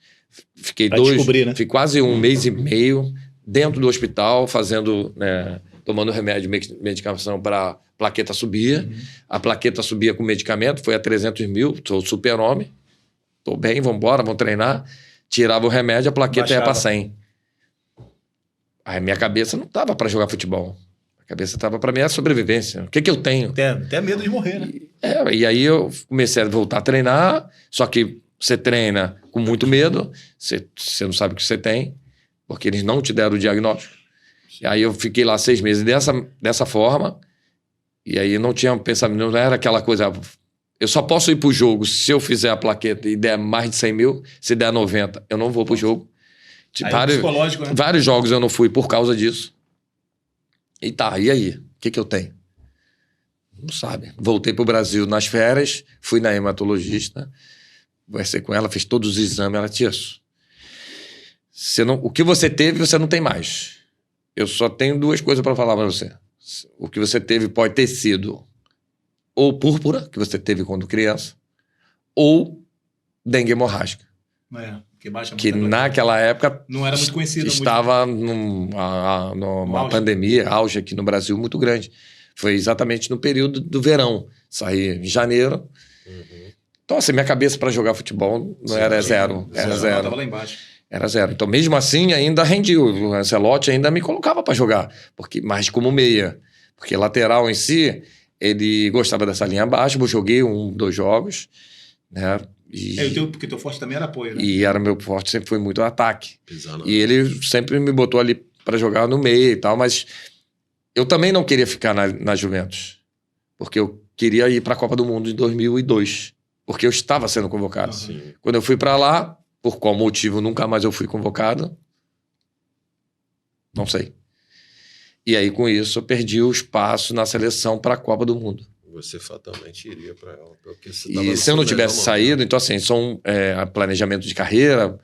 fiquei fiquei quase 1 mês e meio dentro do hospital, fazendo, né, tomando remédio, medicação para plaqueta subir. A plaqueta subia com medicamento, foi a 300 mil, sou super-homem, tô bem, vamos embora, vamos treinar. Tirava o remédio, a plaqueta ia para 100. Aí minha cabeça não tava para jogar futebol. A cabeça tava para minha sobrevivência. O que eu tenho? Até medo de morrer, né? E aí eu comecei a voltar a treinar, só que você treina com muito medo, você não sabe o que você tem, porque eles não te deram o diagnóstico. E aí eu fiquei lá 6 meses dessa forma, e aí não tinha pensamento, não era aquela coisa... Eu só posso ir pro jogo se eu fizer a plaqueta e der mais de 100 mil. Se der 90, eu não vou pro jogo. Psicológico, né? Vários jogos eu não fui por causa disso. E aí? O que eu tenho? Não sabe. Voltei pro Brasil nas férias, fui na hematologista, conversei com ela, fiz todos os exames, ela disse isso. O que você teve, você não tem mais. Eu só tenho 2 coisas para falar para você. O que você teve pode ter sido... ou púrpura, que você teve quando criança, ou dengue hemorrágica. Que naquela época não era muito conhecido. Estava numa pandemia, auge aqui no Brasil muito grande. Foi exatamente no período do verão. Saí em janeiro. Então, assim, minha cabeça para jogar futebol não era zero. Era zero. Estava lá embaixo. Era zero. Então, mesmo assim, ainda rendi. O Ancelotti ainda me colocava para jogar, mais como meia. Porque lateral em si... Ele gostava dessa linha abaixo, eu joguei 1, 2 jogos, né? Porque teu forte também era apoio, né? E era meu forte, sempre foi muito ataque. E ele sempre me botou ali para jogar no meio e tal, mas eu também não queria ficar na Juventus, porque eu queria ir para a Copa do Mundo em 2002, porque eu estava sendo convocado. Quando eu fui para lá, por qual motivo nunca mais eu fui convocado, não sei. E aí, com isso, eu perdi o espaço na seleção para a Copa do Mundo. Você fatalmente iria para ela. E se eu não tivesse saído, então, assim, são planejamento de carreira,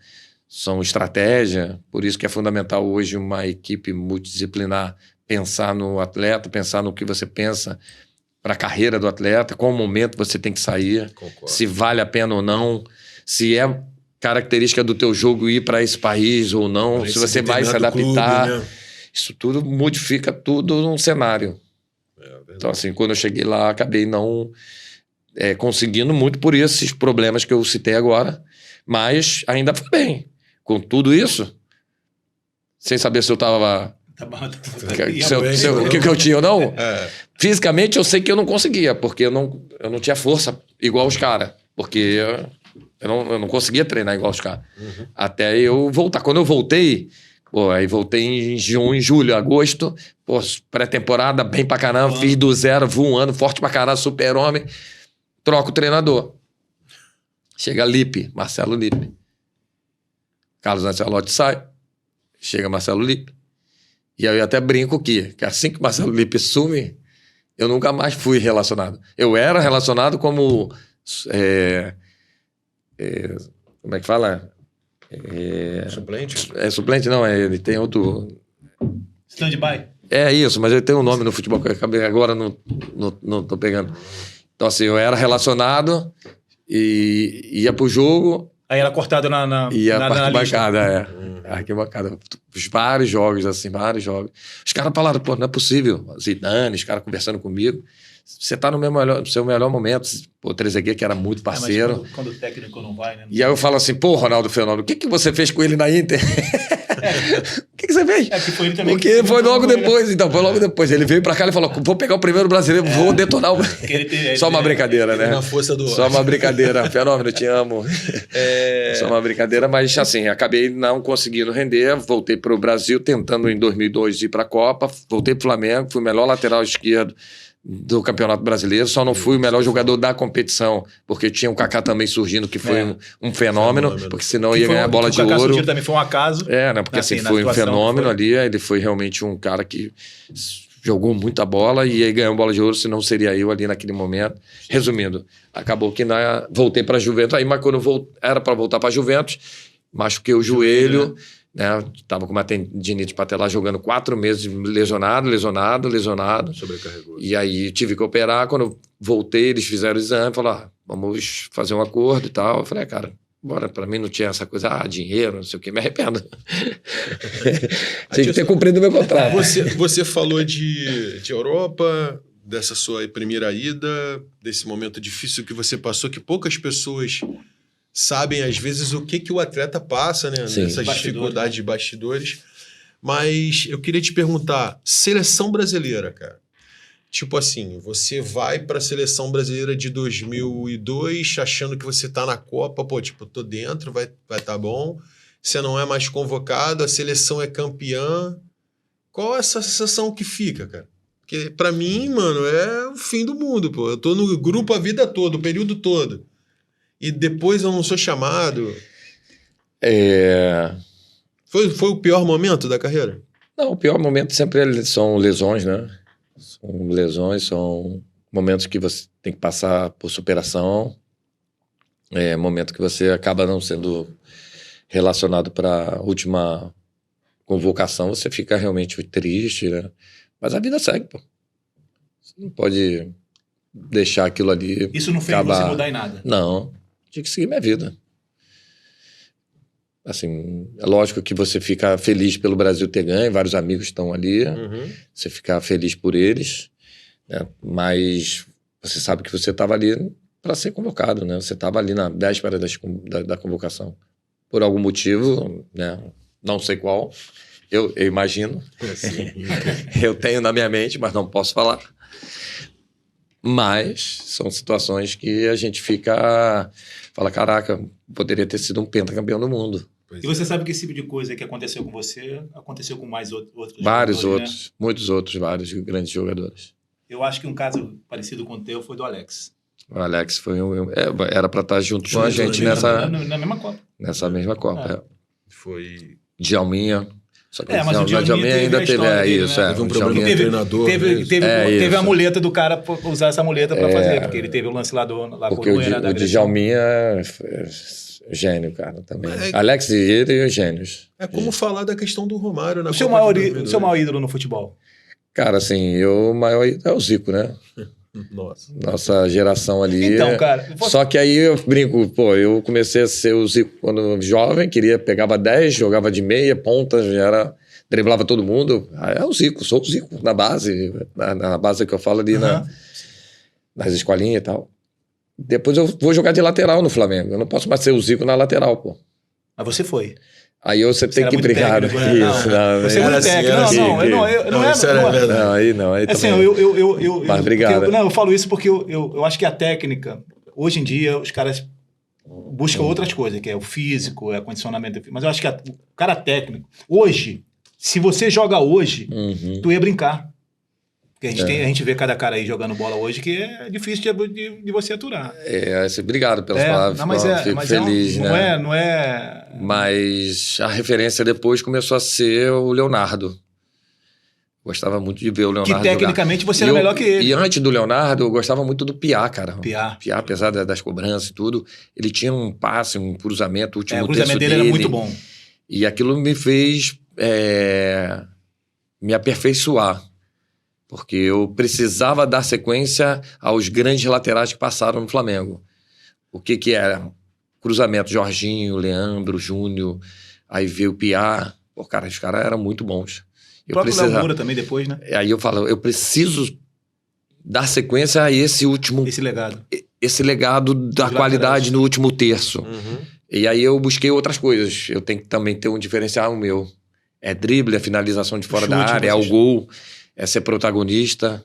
são estratégia. Por isso que é fundamental hoje uma equipe multidisciplinar pensar no atleta, pensar no que você pensa para a carreira do atleta, qual momento você tem que sair, se vale a pena ou não, se é característica do teu jogo ir para esse país ou não, se você vai se adaptar. Clube, né? Isso tudo modifica tudo num cenário. Então, assim, quando eu cheguei lá, acabei não conseguindo muito por esses problemas que eu citei agora, mas ainda foi bem. Com tudo isso, sem saber se eu estava... o que eu tinha ou não. Fisicamente, eu sei que eu não conseguia, porque eu não tinha força igual os caras. Porque eu não conseguia treinar igual os caras. Até eu voltar. Quando eu voltei... aí voltei em junho, julho, agosto, pré-temporada, bem pra caramba, fiz do zero, voando, forte pra caramba, super-homem, troco o treinador. Chega Lippe, Marcelo Lippe. Carlos Ancelotti sai, chega Marcelo Lippe. E aí eu até brinco que assim que Marcelo Lippe sume, eu nunca mais fui relacionado. Eu era relacionado como... como é que fala? Suplente? Suplente não, ele tem outro... Stand-by. É isso, mas ele tem um nome no futebol que eu acabei agora, não tô pegando. Então, assim, eu era relacionado e ia pro jogo. Aí era cortado na arquibancada, arquibancada. Vários jogos, assim, vários jogos. Os caras falaram, pô, não é possível. Zidane, os caras conversando comigo. Você tá no seu melhor momento. Pô, o Trezeguet, que era muito parceiro. Mas quando o técnico não vai, né? E aí eu falo assim, pô, Ronaldo Fenômeno, o que você fez com ele na Inter? O que você fez? Que foi ele também. Porque foi logo depois, então, foi logo depois. Ele veio pra cá e falou, vou pegar o primeiro brasileiro, vou detonar o... Só uma brincadeira, né? Na força do... Só uma brincadeira. Fenômeno, te amo. Só uma brincadeira, mas assim, acabei não conseguindo render, voltei pro Brasil, tentando em 2002 ir pra Copa, voltei pro Flamengo, fui o melhor lateral esquerdo do Campeonato Brasileiro, só não fui o melhor jogador da competição, porque tinha o Kaká também surgindo, que foi um fenômeno, porque senão ia ganhar a bola de ouro. O Kaká também foi um acaso. Né? Porque assim, foi um fenômeno ali, ele foi realmente um cara que jogou muita bola e aí ganhou a bola de ouro, senão seria eu ali naquele momento. Resumindo, acabou que voltei para a Juventus, aí mas quando era para voltar para a Juventus, machuquei o joelho, né? Tava com uma tendinite patelar jogando 4 meses lesionado. Sobrecarregou. E aí tive que operar. Quando eu voltei, eles fizeram o exame, falaram, vamos fazer um acordo e tal. Eu falei, cara, bora, pra mim não tinha essa coisa, dinheiro, não sei o que, me arrependo. Tinha que ter cumprido o meu contrato. Você falou de Europa, dessa sua primeira ida, desse momento difícil que você passou, que poucas pessoas sabem, às vezes, o que o atleta passa, né? Sim. Nessas dificuldades de bastidores. Mas eu queria te perguntar, seleção brasileira, cara. Tipo assim, você vai para a seleção brasileira de 2002 achando que você tá na Copa, pô, tipo, tô dentro, vai tá bom. Você não é mais convocado, a seleção é campeã. Qual é essa sensação que fica, cara? Porque pra mim, mano, é o fim do mundo, pô. Eu tô no grupo a vida toda, o período todo. E depois eu não sou chamado. Foi o pior momento da carreira? Não, o pior momento sempre são lesões, né? São lesões, são momentos que você tem que passar por superação. Momento que você acaba não sendo relacionado para a última convocação, você fica realmente triste, né? Mas a vida segue, pô. Você não pode deixar aquilo ali. Isso não fez você mudar em nada? Não. Tinha que seguir minha vida. Assim, é lógico que você fica feliz pelo Brasil ter ganho, vários amigos estão ali, você fica feliz por eles, né? Mas você sabe que você estava ali para ser convocado, né? Você estava ali na véspera da convocação. Por algum motivo, né? Não sei qual, eu imagino. Eu tenho na minha mente, mas não posso falar. Mas são situações que a gente fala, caraca, poderia ter sido um pentacampeão do mundo. E você sabe que esse tipo de coisa que aconteceu com você, aconteceu com mais outros vários jogadores, outros, né? Muitos outros, vários grandes jogadores. Eu acho que um caso parecido com o teu foi do Alex. O Alex foi era para estar junto com a gente na mesma Copa. Nessa mesma Copa, Foi... Djalminha. Só que mas o Djalminha ainda teve isso, né? Teve um problema com o treinador. Teve a muleta do cara pra usar essa muleta para fazer, porque ele teve o lance lá porque o Djalminha é gênio, cara, também. Alex e ele e gênios. É como falar da questão do Romário na Copa. O seu maior ídolo no futebol? Cara, assim, o maior ídolo é o Zico, né? Nossa geração ali. Então, cara... Só que aí eu brinco, pô, eu comecei a ser o Zico quando jovem, pegava 10, jogava de meia, ponta, driblava todo mundo. É o Zico, sou o Zico, na base, na base que eu falo ali, nas escolinhas e tal. Depois eu vou jogar de lateral no Flamengo, eu não posso mais ser o Zico na lateral, pô. Mas você foi. Aí você tem que brigar. Técnico, né? Isso, não. Você é muito técnico. Não, aí não. Aí assim, também. Mas obrigado. Eu falo isso porque eu acho que a técnica, hoje em dia, os caras buscam outras coisas, que é o físico, é o condicionamento. Mas eu acho que o cara técnico, hoje, se você joga hoje, tu ia brincar. Porque a gente vê cada cara aí jogando bola hoje que é difícil de você aturar. Obrigado pelas palavras. Fico feliz, né? Não é... Mas a referência depois começou a ser o Leonardo. Gostava muito de ver o Leonardo que tecnicamente jogar. Você era melhor que ele. E antes do Leonardo, eu gostava muito do Piá, cara. Piá, apesar das cobranças e tudo, ele tinha um passe, um cruzamento, o último o cruzamento dele era muito bom. E aquilo me fez me aperfeiçoar. Porque eu precisava dar sequência aos grandes laterais que passaram no Flamengo. O que era? Cruzamento, Jorginho, Leandro, Júnior, aí veio o Piá. Pô, cara, os caras eram muito bons. O próprio Léo Moura também depois, né? Aí eu falo, eu preciso dar sequência a esse último... Esse legado da qualidade no último terço. E aí eu busquei outras coisas. Eu tenho que também ter um diferencial meu. É drible, é finalização de fora da área, é o gol, é ser protagonista.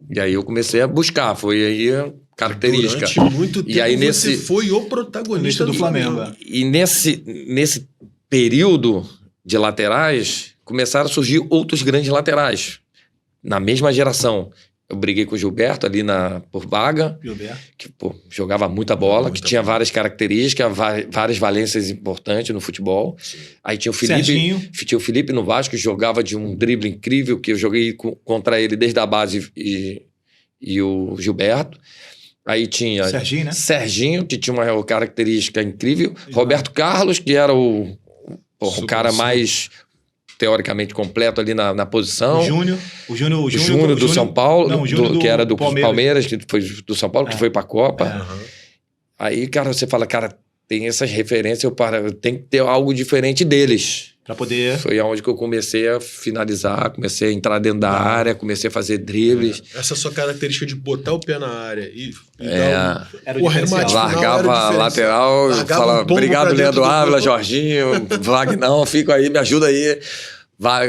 E aí eu comecei a buscar. Foi aí a característica. Durante muito tempo e aí você foi o protagonista do Flamengo. E nesse período de laterais, começaram a surgir outros grandes laterais. Na mesma geração. Eu briguei com o Gilberto ali por vaga, que jogava muita bola, que tinha várias características, várias valências importantes no futebol. Sim. Aí tinha o Felipe, tinha o Felipe no Vasco, que jogava de um drible incrível, que eu joguei contra ele desde a base e o Gilberto. Aí tinha Serginho, que tinha uma característica incrível. Roberto Carlos, que era o cara mais... teoricamente completo ali na posição. O Júnior do São Paulo, que era do Palmeiras, que foi do São Paulo, que foi pra Copa. Aí, cara, você fala, cara, tem essas referências, eu tenho que ter algo diferente deles. Pra poder... Foi onde que eu comecei a finalizar, comecei a entrar dentro da área, comecei a fazer dribles. Essa sua característica de botar o pé na área e largava a lateral, falava, obrigado, Leandro Ávila, Jorginho, Vagnão, fico aí, me ajuda aí.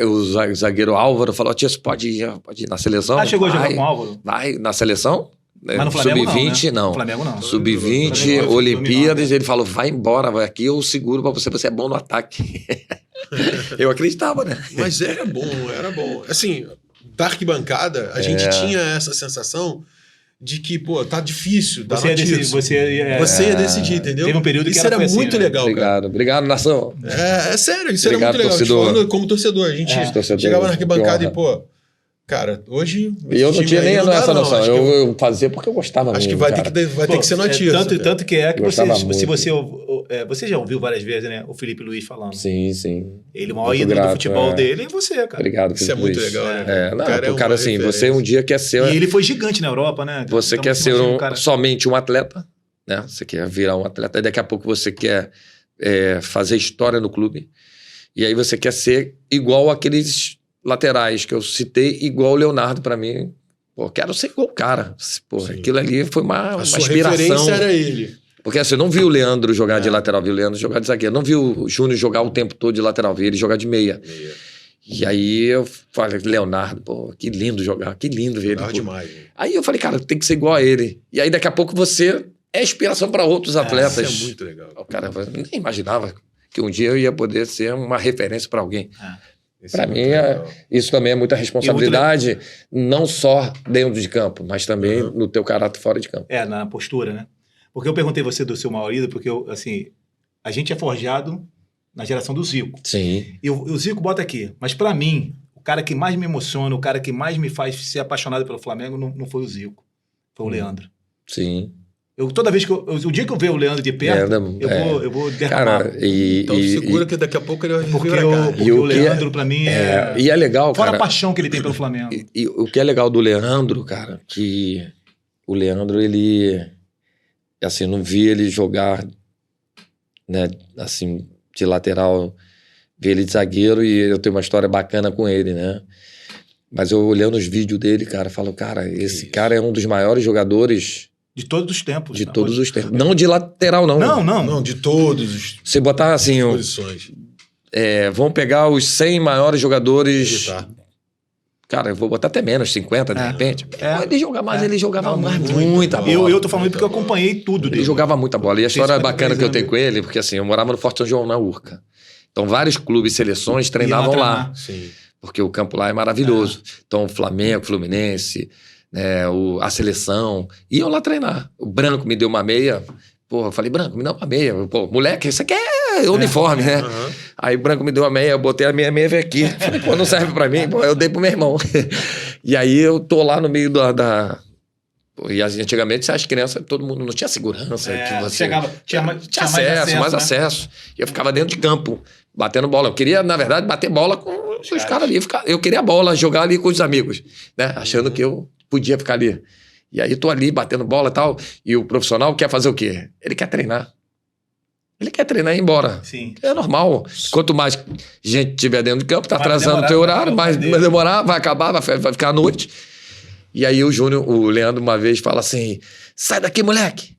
O zagueiro Álvaro falou, tia, você pode ir na seleção? Chegou a jogar com o Álvaro? Vai, na seleção? Mas no Flamengo Sub-20 não. No Flamengo não. Sub-20, Olimpíadas, ele falou, vai embora, vai aqui, eu seguro pra você é bom no ataque. Eu acreditava, né? Mas era bom. Assim, da arquibancada, a gente tinha essa sensação de que, tá difícil. Você ia decidir, entendeu? Teve um período que isso era muito assim, legal, cara. Obrigado, nação. É sério, isso era muito legal. Falando como torcedor, a gente chegava na arquibancada e, cara, hoje... E eu não tinha nem essa noção. Eu fazia porque eu gostava muito. Acho que vai ter que ser notícia. Tanto que você já ouviu várias vezes, né? O Felipe Luiz falando. Sim. Ele, o maior ídolo do futebol dele é você, cara. Obrigado, Isso é muito legal, né? Cara, assim, você um dia quer ser... E ele foi gigante na Europa, né? Você quer ser somente um atleta, né? Você quer virar um atleta. E daqui a pouco você quer fazer história no clube. E aí você quer ser igual aqueles... laterais que eu citei, igual o Leonardo pra mim. Quero ser igual o cara. Aquilo ali foi uma inspiração. A referência era ele. Porque assim, eu não vi o Leandro jogar de lateral, vi o Leandro jogar de zagueiro. Não vi o Júnior jogar o tempo todo de lateral, vi ele jogar de meia. E aí eu falei, Leonardo, que lindo jogar, que lindo ver ele. Demais, aí eu falei, cara, tem que ser igual a ele. E aí daqui a pouco você é inspiração para outros atletas. Isso é muito legal. Cara, eu nem imaginava que um dia eu ia poder ser uma referência para alguém. Para mim, isso também é muita responsabilidade, não só dentro de campo, mas também no teu caráter fora de campo. Na postura, né? Porque eu perguntei você do seu maior ídolo, porque a gente é forjado na geração do Zico. Sim. E o Zico bota aqui, mas para mim, o cara que mais me emociona, o cara que mais me faz ser apaixonado pelo Flamengo não foi o Zico, foi o Leandro. Sim. Toda vez que o dia que eu ver o Leandro de perto, eu vou derramar. Cara, então segura que daqui a pouco ele vai porque o Leandro, pra mim, E é legal, fora cara. a paixão que ele tem pelo Flamengo. E o que é legal do Leandro, cara, que o Leandro, ele... Assim, não vi ele jogar, né, assim, de lateral, vi ele de zagueiro e eu tenho uma história bacana com ele, né? Mas eu olhando os vídeos dele, cara, falo, cara, esse cara é um dos maiores jogadores... De todos os tempos. De todos os tempos. Não de lateral, não. Não, de todos os... Você botar assim... posições. Vamos pegar os 100 maiores jogadores... Cara, eu vou botar até menos, 50 de repente. Ele jogava muita bola. Eu tô falando porque eu acompanhei tudo dele. Ele jogava muita bola. E a história bacana que eu tenho com ele, porque assim, eu morava no Forte São João, na Urca. Então vários clubes e seleções treinavam lá. Sim. Porque o campo lá é maravilhoso. Então o Flamengo, Fluminense, né, a seleção, iam lá treinar. O Branco me deu uma meia. Eu falei, Branco, me dá uma meia. Moleque, isso aqui é uniforme, né? Aí o Branco me deu uma meia, eu botei a minha meia veio aqui. Falei, não serve pra mim. Eu dei pro meu irmão. E aí eu tô lá no meio E antigamente, as crianças, todo mundo não tinha segurança. Que você tinha mais acesso. E eu ficava dentro de campo, batendo bola. Eu queria, na verdade, bater bola com os caras ali, eu queria a bola, jogar ali com os amigos, né? Achando que eu podia ficar ali. E aí tô ali batendo bola e tal, e o profissional quer fazer o quê? Ele quer treinar. Ele quer treinar e ir embora. Sim. É normal. Quanto mais gente tiver dentro do campo, tá atrasando o teu horário, vai demorar, vai acabar, vai ficar à noite. E aí o Leandro uma vez fala assim, sai daqui, moleque.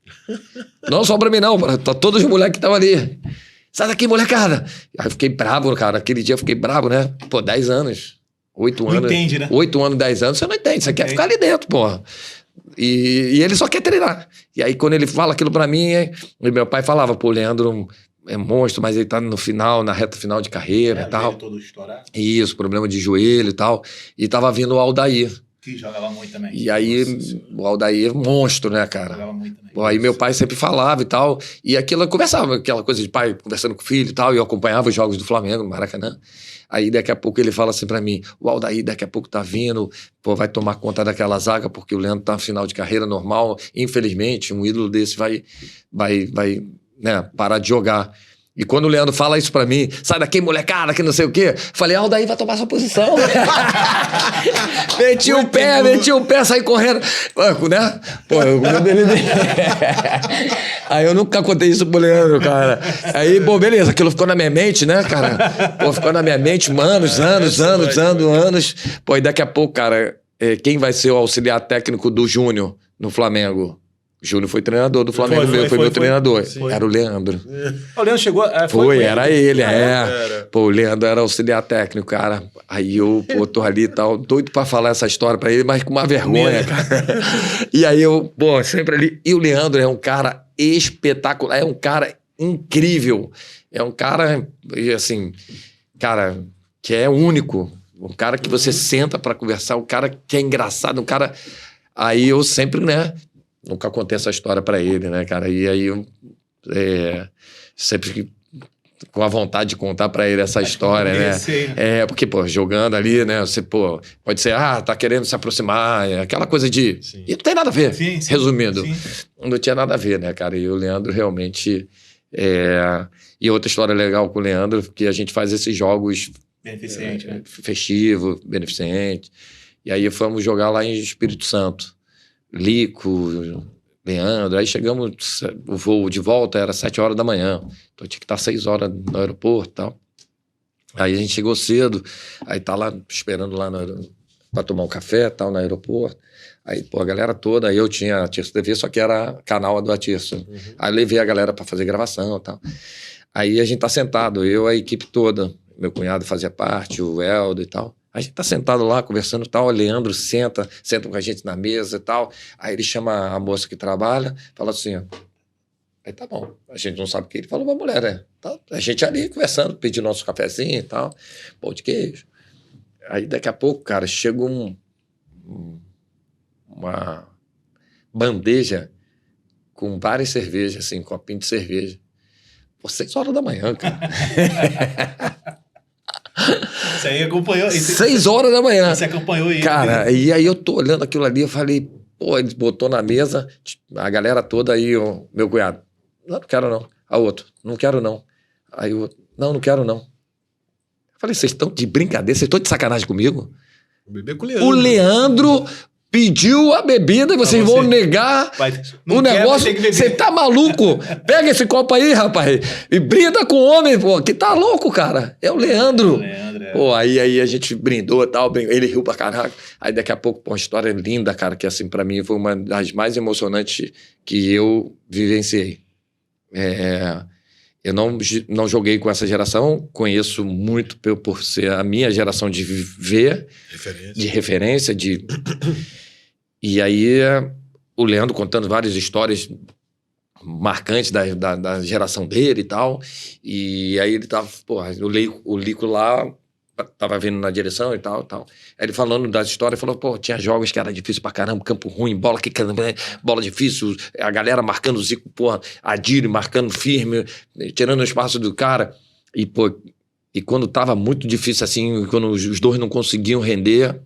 Não só pra mim não, pra todos os moleques que estavam ali. Sai daqui, molecada. Aí eu fiquei bravo, cara. Aquele dia eu fiquei bravo, né? Pô, 10 anos. 8 anos. Não entende, né? 8 anos, 10 anos, você não entende. Você quer ficar ali dentro, porra. E ele só quer treinar. E aí, quando ele fala aquilo pra mim, meu pai falava, pô, o Leandro é monstro, mas ele tá no final, na reta final de carreira e tal. Todo estourado. Isso, problema de joelho e tal. E tava vindo o Aldair. Que jogava muito também. E aí, o Aldair, monstro, né, cara? Jogava muito também. Pô, aí meu pai sempre falava e tal. E aquilo, eu conversava, aquela coisa de pai conversando com o filho e tal. E eu acompanhava os jogos do Flamengo, no Maracanã. Aí daqui a pouco ele fala assim pra mim, o Aldair daqui a pouco tá vindo, pô, vai tomar conta daquela zaga, porque o Leandro tá no final de carreira normal. Infelizmente, um ídolo desse vai né, parar de jogar. E quando o Leandro fala isso pra mim, sai daqui, molecada, que não sei o quê, falei, Aldair vai tomar sua posição. meti o pé, saí correndo. Né? Pô, Aí eu nunca contei isso pro Leandro, cara. Aí, pô, beleza, aquilo ficou na minha mente, né, cara? Pô, ficou na minha mente, anos. Pô, e daqui a pouco, cara, quem vai ser o auxiliar técnico do Júnior no Flamengo? O Júnior foi treinador do Flamengo, foi meu treinador. Sim. Era o Leandro. O Leandro chegou... Era ele. Pô, o Leandro era auxiliar técnico, cara. Aí eu, pô, tô ali e tal, doido pra falar essa história pra ele, mas com uma vergonha, cara. E aí eu, pô, sempre ali. E o Leandro é um cara espetacular, é um cara incrível. É um cara, assim, cara, que é único. Um cara que você senta pra conversar, um cara que é engraçado, um cara... Aí eu sempre, né... Nunca contei essa história pra ele, né, cara? E aí eu sempre com a vontade de contar pra ele essa história, né? Porque, pô, jogando ali, né? Você, pô, pode ser, tá querendo se aproximar, aquela coisa de... Sim. E não tem nada a ver, resumindo. Sim. Não tinha nada a ver, né, cara? E o Leandro realmente... E outra história legal com o Leandro, que a gente faz esses jogos... Beneficente, né? Festivo, beneficente. E aí fomos jogar lá em Espírito Santo. Lico, Leandro, aí chegamos, o voo de volta era 7 horas da manhã, então tinha que estar 6 horas no aeroporto e tal. Aí a gente chegou cedo, aí tá lá esperando lá pra tomar um café e tal no aeroporto. Aí, pô, a galera toda, aí eu tinha a Tirso TV, só que era canal do Atirso. Uhum. Aí levei a galera pra fazer gravação e tal. Aí a gente tá sentado, eu, a equipe toda, meu cunhado fazia parte, o Helder e tal. A gente tá sentado lá, conversando e tal, o Leandro senta com a gente na mesa e tal. Aí ele chama a moça que trabalha, fala assim, ó. Aí tá bom, a gente não sabe o que ele falou pra mulher, né? Tá, a gente ali conversando, pedindo nosso cafezinho e tal, pão de queijo. Aí daqui a pouco, cara, chega uma bandeja com várias cervejas, assim, copinho de cerveja. Pô, 6 horas da manhã, cara. Você aí acompanhou? 6 horas da manhã. Você acompanhou ele. Cara, e aí eu tô olhando aquilo ali, eu falei, pô, ele botou na mesa, a galera toda aí, o meu cunhado, não quero não. A outro, não quero não. Aí o outro, não quero não. Eu falei, vocês estão de brincadeira, vocês estão de sacanagem comigo? O Leandro pediu a bebida e vocês vão negar o negócio. Você tá maluco? Pega esse copo aí, rapaz, e brinda com o homem, pô, que tá louco, cara. É o Leandro. Pô, aí a gente brindou e tal, ele riu pra caralho. Aí daqui a pouco, pô, uma história linda, cara, que assim, pra mim foi uma das mais emocionantes que eu vivenciei. Eu não joguei com essa geração, conheço muito por ser a minha geração de ver, de referência, E aí o Leandro contando várias histórias marcantes da geração dele e tal, e aí ele tava, porra, o Lico lá tava vindo na direção e tal. Aí ele falando das histórias, falou, pô, tinha jogos que era difícil pra caramba, campo ruim, bola difícil, a galera marcando o Zico, porra, Adílio marcando firme, tirando o espaço do cara, e pô, e quando tava muito difícil assim, quando os dois não conseguiam render,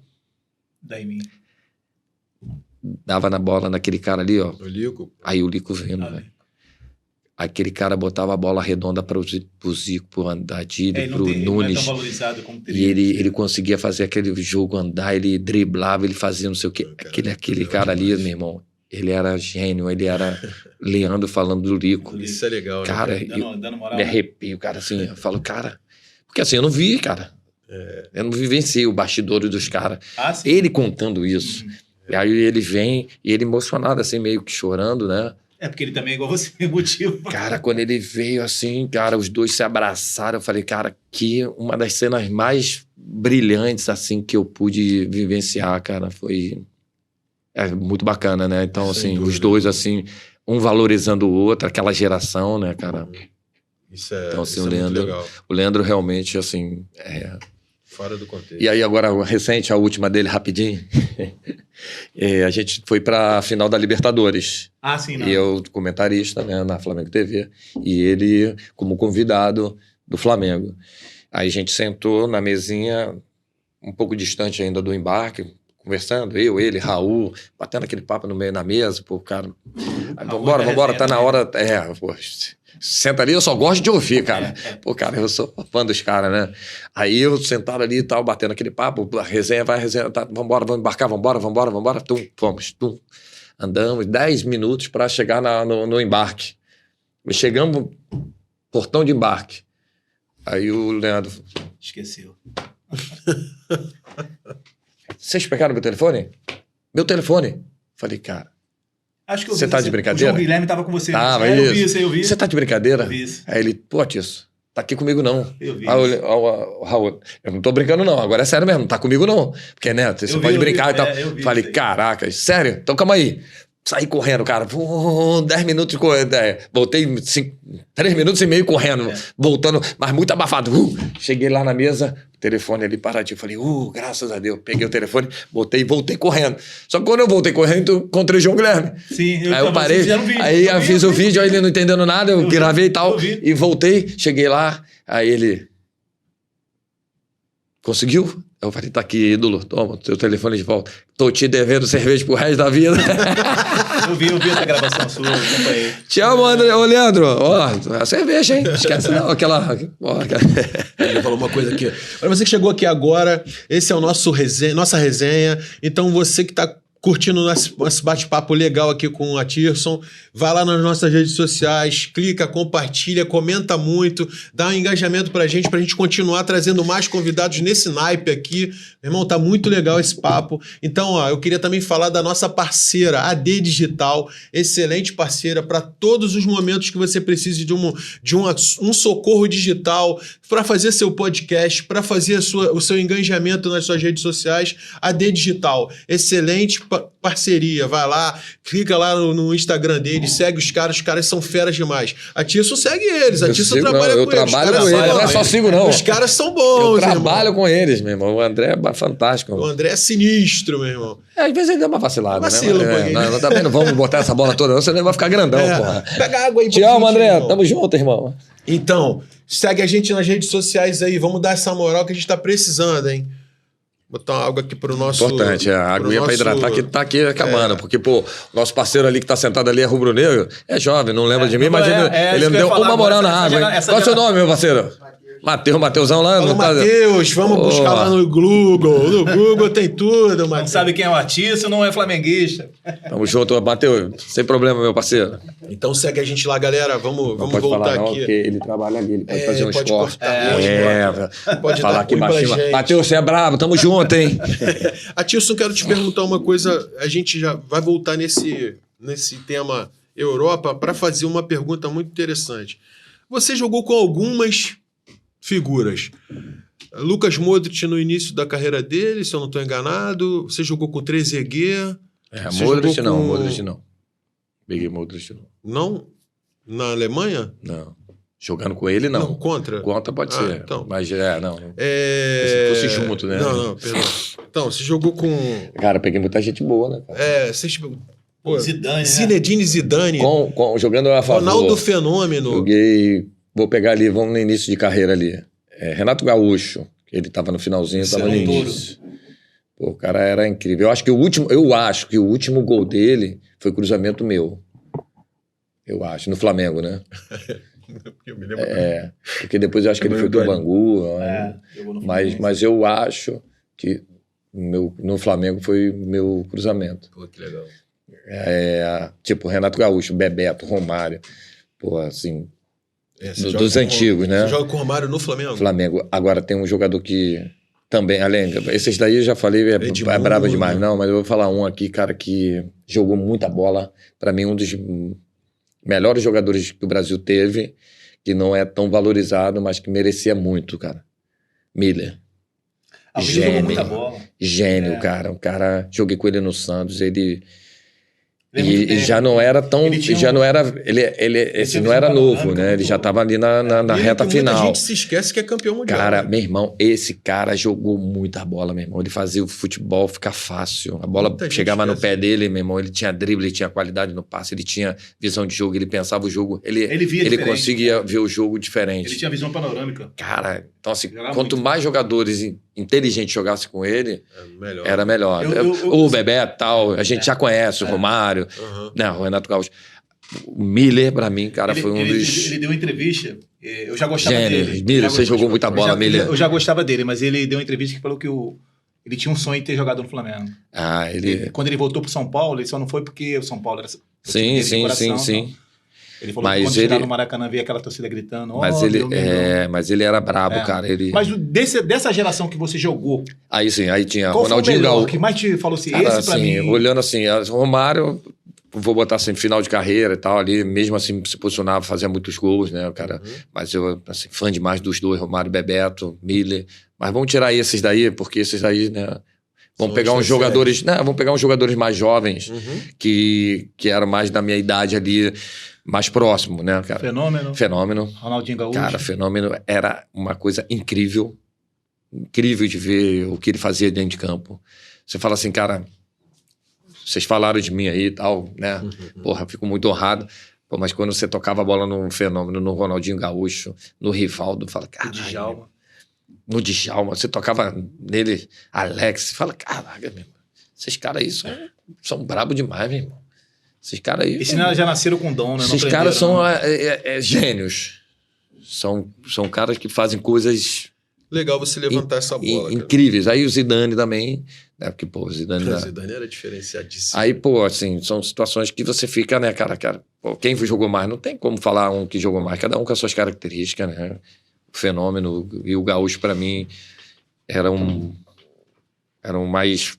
dava na bola naquele cara ali, ó. O Lico. Aí o Lico vindo, velho. aquele cara botava a bola redonda para o Zico, pro Andadilho, pro Nunes. Não é tão valorizado como e ele conseguia fazer aquele jogo andar, ele driblava, ele fazia não sei o quê. Aquele cara ali, meu irmão, ele era gênio, ele era Leandro falando do Lico. Isso é legal, cara, né? Dando moral. Me arrepio, cara, assim, eu falo, cara... Porque assim, eu não vi, cara. Eu não vivenciei o bastidor dos caras. Sim. Ele contando isso. E aí ele vem, e ele emocionado, assim, meio que chorando, né? Porque ele também é igual você, emotivo. Cara, quando ele veio assim, cara, os dois se abraçaram, eu falei, cara, que uma das cenas mais brilhantes, assim, que eu pude vivenciar, cara, foi... muito bacana, né? Então, assim, os dois, assim, um valorizando o outro, aquela geração, né, cara? Isso é, então, assim, isso muito legal. O Leandro realmente, assim... Fora do contexto. E aí, agora, recente, a última dele, rapidinho, a gente foi pra final da Libertadores. Sim, não. E eu, comentarista, né, na Flamengo TV, e ele como convidado do Flamengo. Aí a gente sentou na mesinha, um pouco distante ainda do embarque, conversando, ele, Raul, batendo aquele papo no meio da mesa, pô, cara, vambora, tá na hora, pô, senta ali, eu só gosto de ouvir, cara. Pô, cara, eu sou fã dos caras, né? Aí eu sentado ali e tal, batendo aquele papo, a resenha, tá, vambora, vamos embarcar, vambora, vamos, andamos 10 minutos para chegar no embarque. Chegamos no portão de embarque. Aí o Leandro... Esqueceu. Vocês pegaram meu telefone? Meu telefone. Falei, cara... Acho que eu vi. Você tá de brincadeira? O João Guilherme tava com você. Tava, isso. Eu vi. Você tá de brincadeira? Eu vi isso. Aí ele, pô, Tício, tá aqui comigo não. Eu vi Raul, eu não tô brincando não, agora é sério mesmo, não tá comigo não. Porque, né, você pode brincar e tal. Falei, caraca, sério? Então calma aí. Saí correndo, cara. 10 minutos correndo. Voltei 3 minutos e meio correndo. Voltando, mas muito abafado. Cheguei lá na mesa, telefone ali paradinho. Falei, graças a Deus. Peguei o telefone, botei e voltei correndo. Só que quando eu voltei correndo, encontrei o João Guilherme. Sim, aí eu parei, aí eu fiz o vídeo, aí ele não entendendo nada, eu gravei e tal. E voltei, cheguei lá, aí ele... Conseguiu? Eu falei, tá aqui, ídolo, toma seu telefone de volta. Tô te devendo cerveja pro resto da vida. eu vi essa gravação sua, eu acompanhei. Te amo, André. Ô, Leandro, a cerveja, hein? Esquece não, aquela... Ele falou uma coisa aqui. Para você que chegou aqui agora, esse é o nossa resenha. Então, você que tá curtindo esse bate-papo legal aqui com a Tirson, vai lá nas nossas redes sociais, clica, compartilha, comenta muito, dá um engajamento pra gente continuar trazendo mais convidados nesse naipe aqui. Meu irmão, tá muito legal esse papo. Então, eu queria também falar da nossa parceira, AD Digital, excelente parceira para todos os momentos que você precise de um socorro digital para fazer seu podcast, para fazer o seu engajamento nas suas redes sociais. AD Digital, excelente parceria. Vai lá, clica lá no Instagram deles, segue os caras são feras demais. A Tirson segue eles, a Tirson trabalha com eles. Eu trabalho com eles, não é só sigo não. Os caras são bons, eu trabalho com eles, meu irmão. O André é fantástico. O André é sinistro, meu irmão. Às vezes ele dá uma vacilada, Vacila, né? Também não vamos botar essa bola toda, não, senão vai ficar grandão, porra. Pega água aí. Te amo, André. Tamo junto, irmão. Então, segue a gente nas redes sociais aí. Vamos dar essa moral que a gente tá precisando, hein? Botar uma água aqui pro nosso... Importante, a aguinha pra hidratar que tá aqui acabando. Porque, pô, nosso parceiro ali que tá sentado ali é rubro-negro, é jovem, não lembra de mim, mas ele me deu uma moral na água, hein? Qual é o seu nome, meu parceiro? Mateusão lá. Fala, Mateus, vamos buscar lá no Google. No Google tem tudo, Mateus. Não sabe quem é o artista, não é flamenguista. Tamo junto, Mateus. Sem problema, meu parceiro. Então segue a gente lá, galera. Vamos voltar falar, aqui. Não, porque ele trabalha ali, ele pode fazer um esporte. Pode falar aqui baixinho. Mateus, você é brabo, tamo junto, hein? Atilson, quero te perguntar uma coisa. A gente já vai voltar nesse tema Europa para fazer uma pergunta muito interessante. Você jogou com algumas figuras. Lucas Modric no início da carreira dele, se eu não estou enganado. Você jogou com o Trezeguet. Modric não. Peguei Modric não. Não? Na Alemanha? Não. Jogando com ele, não. Não, contra? Contra pode ser. Então. Mas não. Se fosse junto, né? Não, perdão. Então, você jogou com... Cara, peguei muita gente boa, né? Cara? Zidane, Zinedine Zidane. Jogando a favor. Ronaldo Fenômeno. Joguei... Vou pegar ali, vamos no início de carreira ali. Renato Gaúcho, ele tava no finalzinho, tava no início. Pô, o cara era incrível. Eu acho que o último gol dele foi cruzamento meu. Eu acho, no Flamengo, né? Eu me lembro porque depois eu acho que ele foi pro Bangu. Mas eu acho que no Flamengo foi o meu cruzamento. Pô, que legal. Tipo, Renato Gaúcho, Bebeto, Romário. Pô, assim... dos antigos, né? Você joga com o Romário no Flamengo? Flamengo. Agora tem um jogador que também, além... Esses daí eu já falei, é brabo demais. Não, mas eu vou falar um aqui, cara, que jogou muita bola. Pra mim, um dos melhores jogadores que o Brasil teve, que não é tão valorizado, mas que merecia muito, cara. Miller. Gênio. Jogou muita bola. Gênio, cara. Um cara... Joguei com ele no Santos, ele já não era tão... Ele não era novo, né? Ele já estava ali na reta final. Muita gente se esquece que é campeão mundial. Cara, meu irmão, esse cara jogou muita bola, meu irmão. Ele fazia o futebol ficar fácil. A bola chegava no pé dele, meu irmão. Ele tinha drible, ele tinha qualidade no passe, ele tinha visão de jogo, ele pensava o jogo. Ele conseguia ver o jogo diferente. Ele tinha visão panorâmica. Cara, então assim, quanto mais jogadores inteligentes jogassem com ele, era melhor. O Bebeto, tal, a gente já conhece, o Romário, né, o Renato Gaúcho. O Miller, pra mim, cara, foi um dos... Ele deu uma entrevista, eu já gostava dele. Miller, você jogou muita bola, Miller. Eu já gostava dele, mas ele deu uma entrevista que falou que ele tinha um sonho de ter jogado no Flamengo. Quando ele voltou pro São Paulo, ele só não foi porque o São Paulo era... Sim. Ele falou que quando chegar no Maracanã, via aquela torcida gritando... Mas ele era brabo, cara. Mas dessa geração que você jogou... Aí tinha qual Ronaldinho Gaúcho. Qual que mais te falou assim, cara, esse pra assim, mim... Olhando assim, Romário, vou botar assim, final de carreira e tal, ali, mesmo assim, se posicionava, fazia muitos gols, né, cara? Mas eu, assim, fã demais dos dois, Romário, Bebeto, Miller. Mas vamos tirar esses daí, porque esses daí, né... Vamos pegar uns jogadores... vamos pegar uns jogadores mais jovens, que eram mais da minha idade ali... mais próximo, né, cara? Fenômeno. Ronaldinho Gaúcho. Cara, Fenômeno era uma coisa incrível. Incrível de ver o que ele fazia dentro de campo. Você fala assim, cara, vocês falaram de mim aí e tal, né? Porra, fico muito honrado. Pô, mas quando você tocava a bola no Fenômeno, no Ronaldinho Gaúcho, no Rivaldo, fala, cara. No Djalma. Você tocava nele, Alex, fala, caraca, meu irmão. Esses caras aí são brabos demais, meu irmão. Esses caras aí... Esses já nasceram com dom, né? Esses caras são gênios. São caras que fazem coisas... Legal você levantar essa bola, incríveis. Aí o Zidane também... Né? Porque, pô, o Zidane era diferenciadíssimo. Aí, pô, assim, são situações que você fica, né, cara... Pô, quem jogou mais? Não tem como falar um que jogou mais. Cada um com as suas características, né? O Fenômeno e o Gaúcho, pra mim, eram mais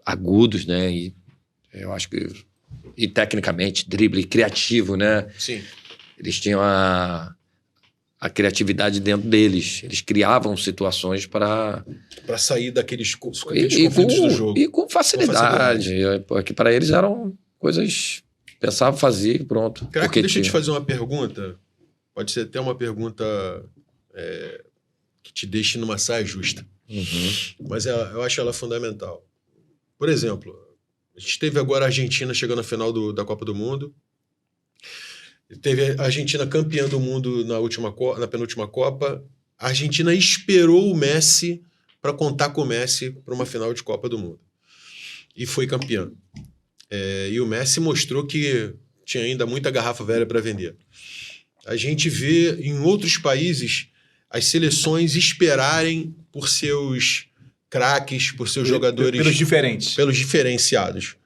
agudos, né? E eu acho que... E tecnicamente, drible criativo, né? Sim. Eles tinham a criatividade dentro deles. Eles criavam situações para sair daqueles conflitos do jogo. E com facilidade. Porque para eles eram coisas... Pensava, fazia e pronto. Craque, deixa eu te fazer uma pergunta. Pode ser até uma pergunta que te deixe numa saia justa. Mas eu acho ela fundamental. Por exemplo... A gente teve agora a Argentina chegando na final da Copa do Mundo. Teve a Argentina campeã do mundo na penúltima Copa. A Argentina esperou o Messi para contar com o Messi para uma final de Copa do Mundo. E foi campeã. E o Messi mostrou que tinha ainda muita garrafa velha para vender. A gente vê em outros países as seleções esperarem por seus... craques, por seus jogadores... Pelos diferenciados.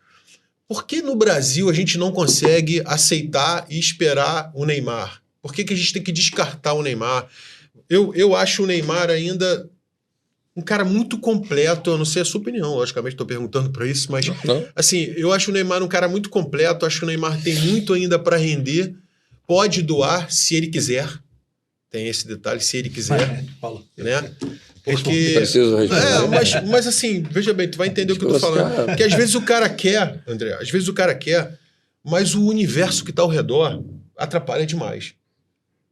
Por que no Brasil a gente não consegue aceitar e esperar o Neymar? Por que a gente tem que descartar o Neymar? Eu acho o Neymar ainda um cara muito completo. Eu não sei a sua opinião, logicamente estou perguntando para isso, mas assim, eu acho o Neymar um cara muito completo. Acho que o Neymar tem muito ainda para render. Pode doar se ele quiser. Tem esse detalhe, se ele quiser. Né? Porque... Preciso responder. Mas assim, veja bem, tu vai entender o que eu tô falando. Porque às vezes o cara quer, André, mas o universo que tá ao redor atrapalha demais.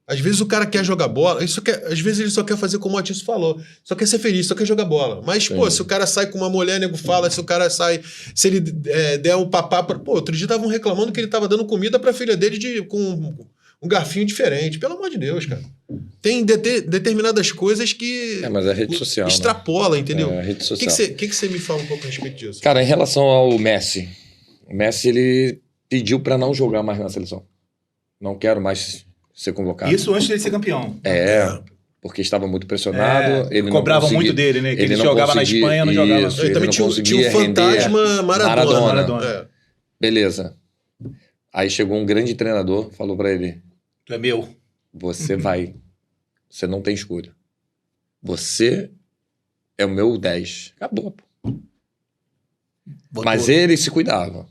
Às vezes o cara quer jogar bola, às vezes ele só quer fazer como o Matias falou, só quer ser feliz, só quer jogar bola. Mas, pô, se o cara sai com uma mulher, nego fala, se ele der um papá... outro dia estavam reclamando que ele tava dando comida pra filha dele com um garfinho diferente. Pelo amor de Deus, cara. Tem determinadas coisas que... mas é rede social, extrapola, né? Entendeu? É rede social. O que você me fala um pouco a respeito disso? Cara, em relação ao Messi, o Messi, ele pediu para não jogar mais na seleção. não quero mais ser convocado. Isso antes dele ser campeão. Porque estava muito pressionado. Ele cobravam muito dele, né? Que ele jogava na Espanha, não jogava. Ele também tinha um fantasma Maradona. Beleza. Aí chegou um grande treinador, falou pra ele: tu é meu. Você vai. Você não tem escolha. Você é o meu 10. Acabou, pô. Mas ele se cuidava.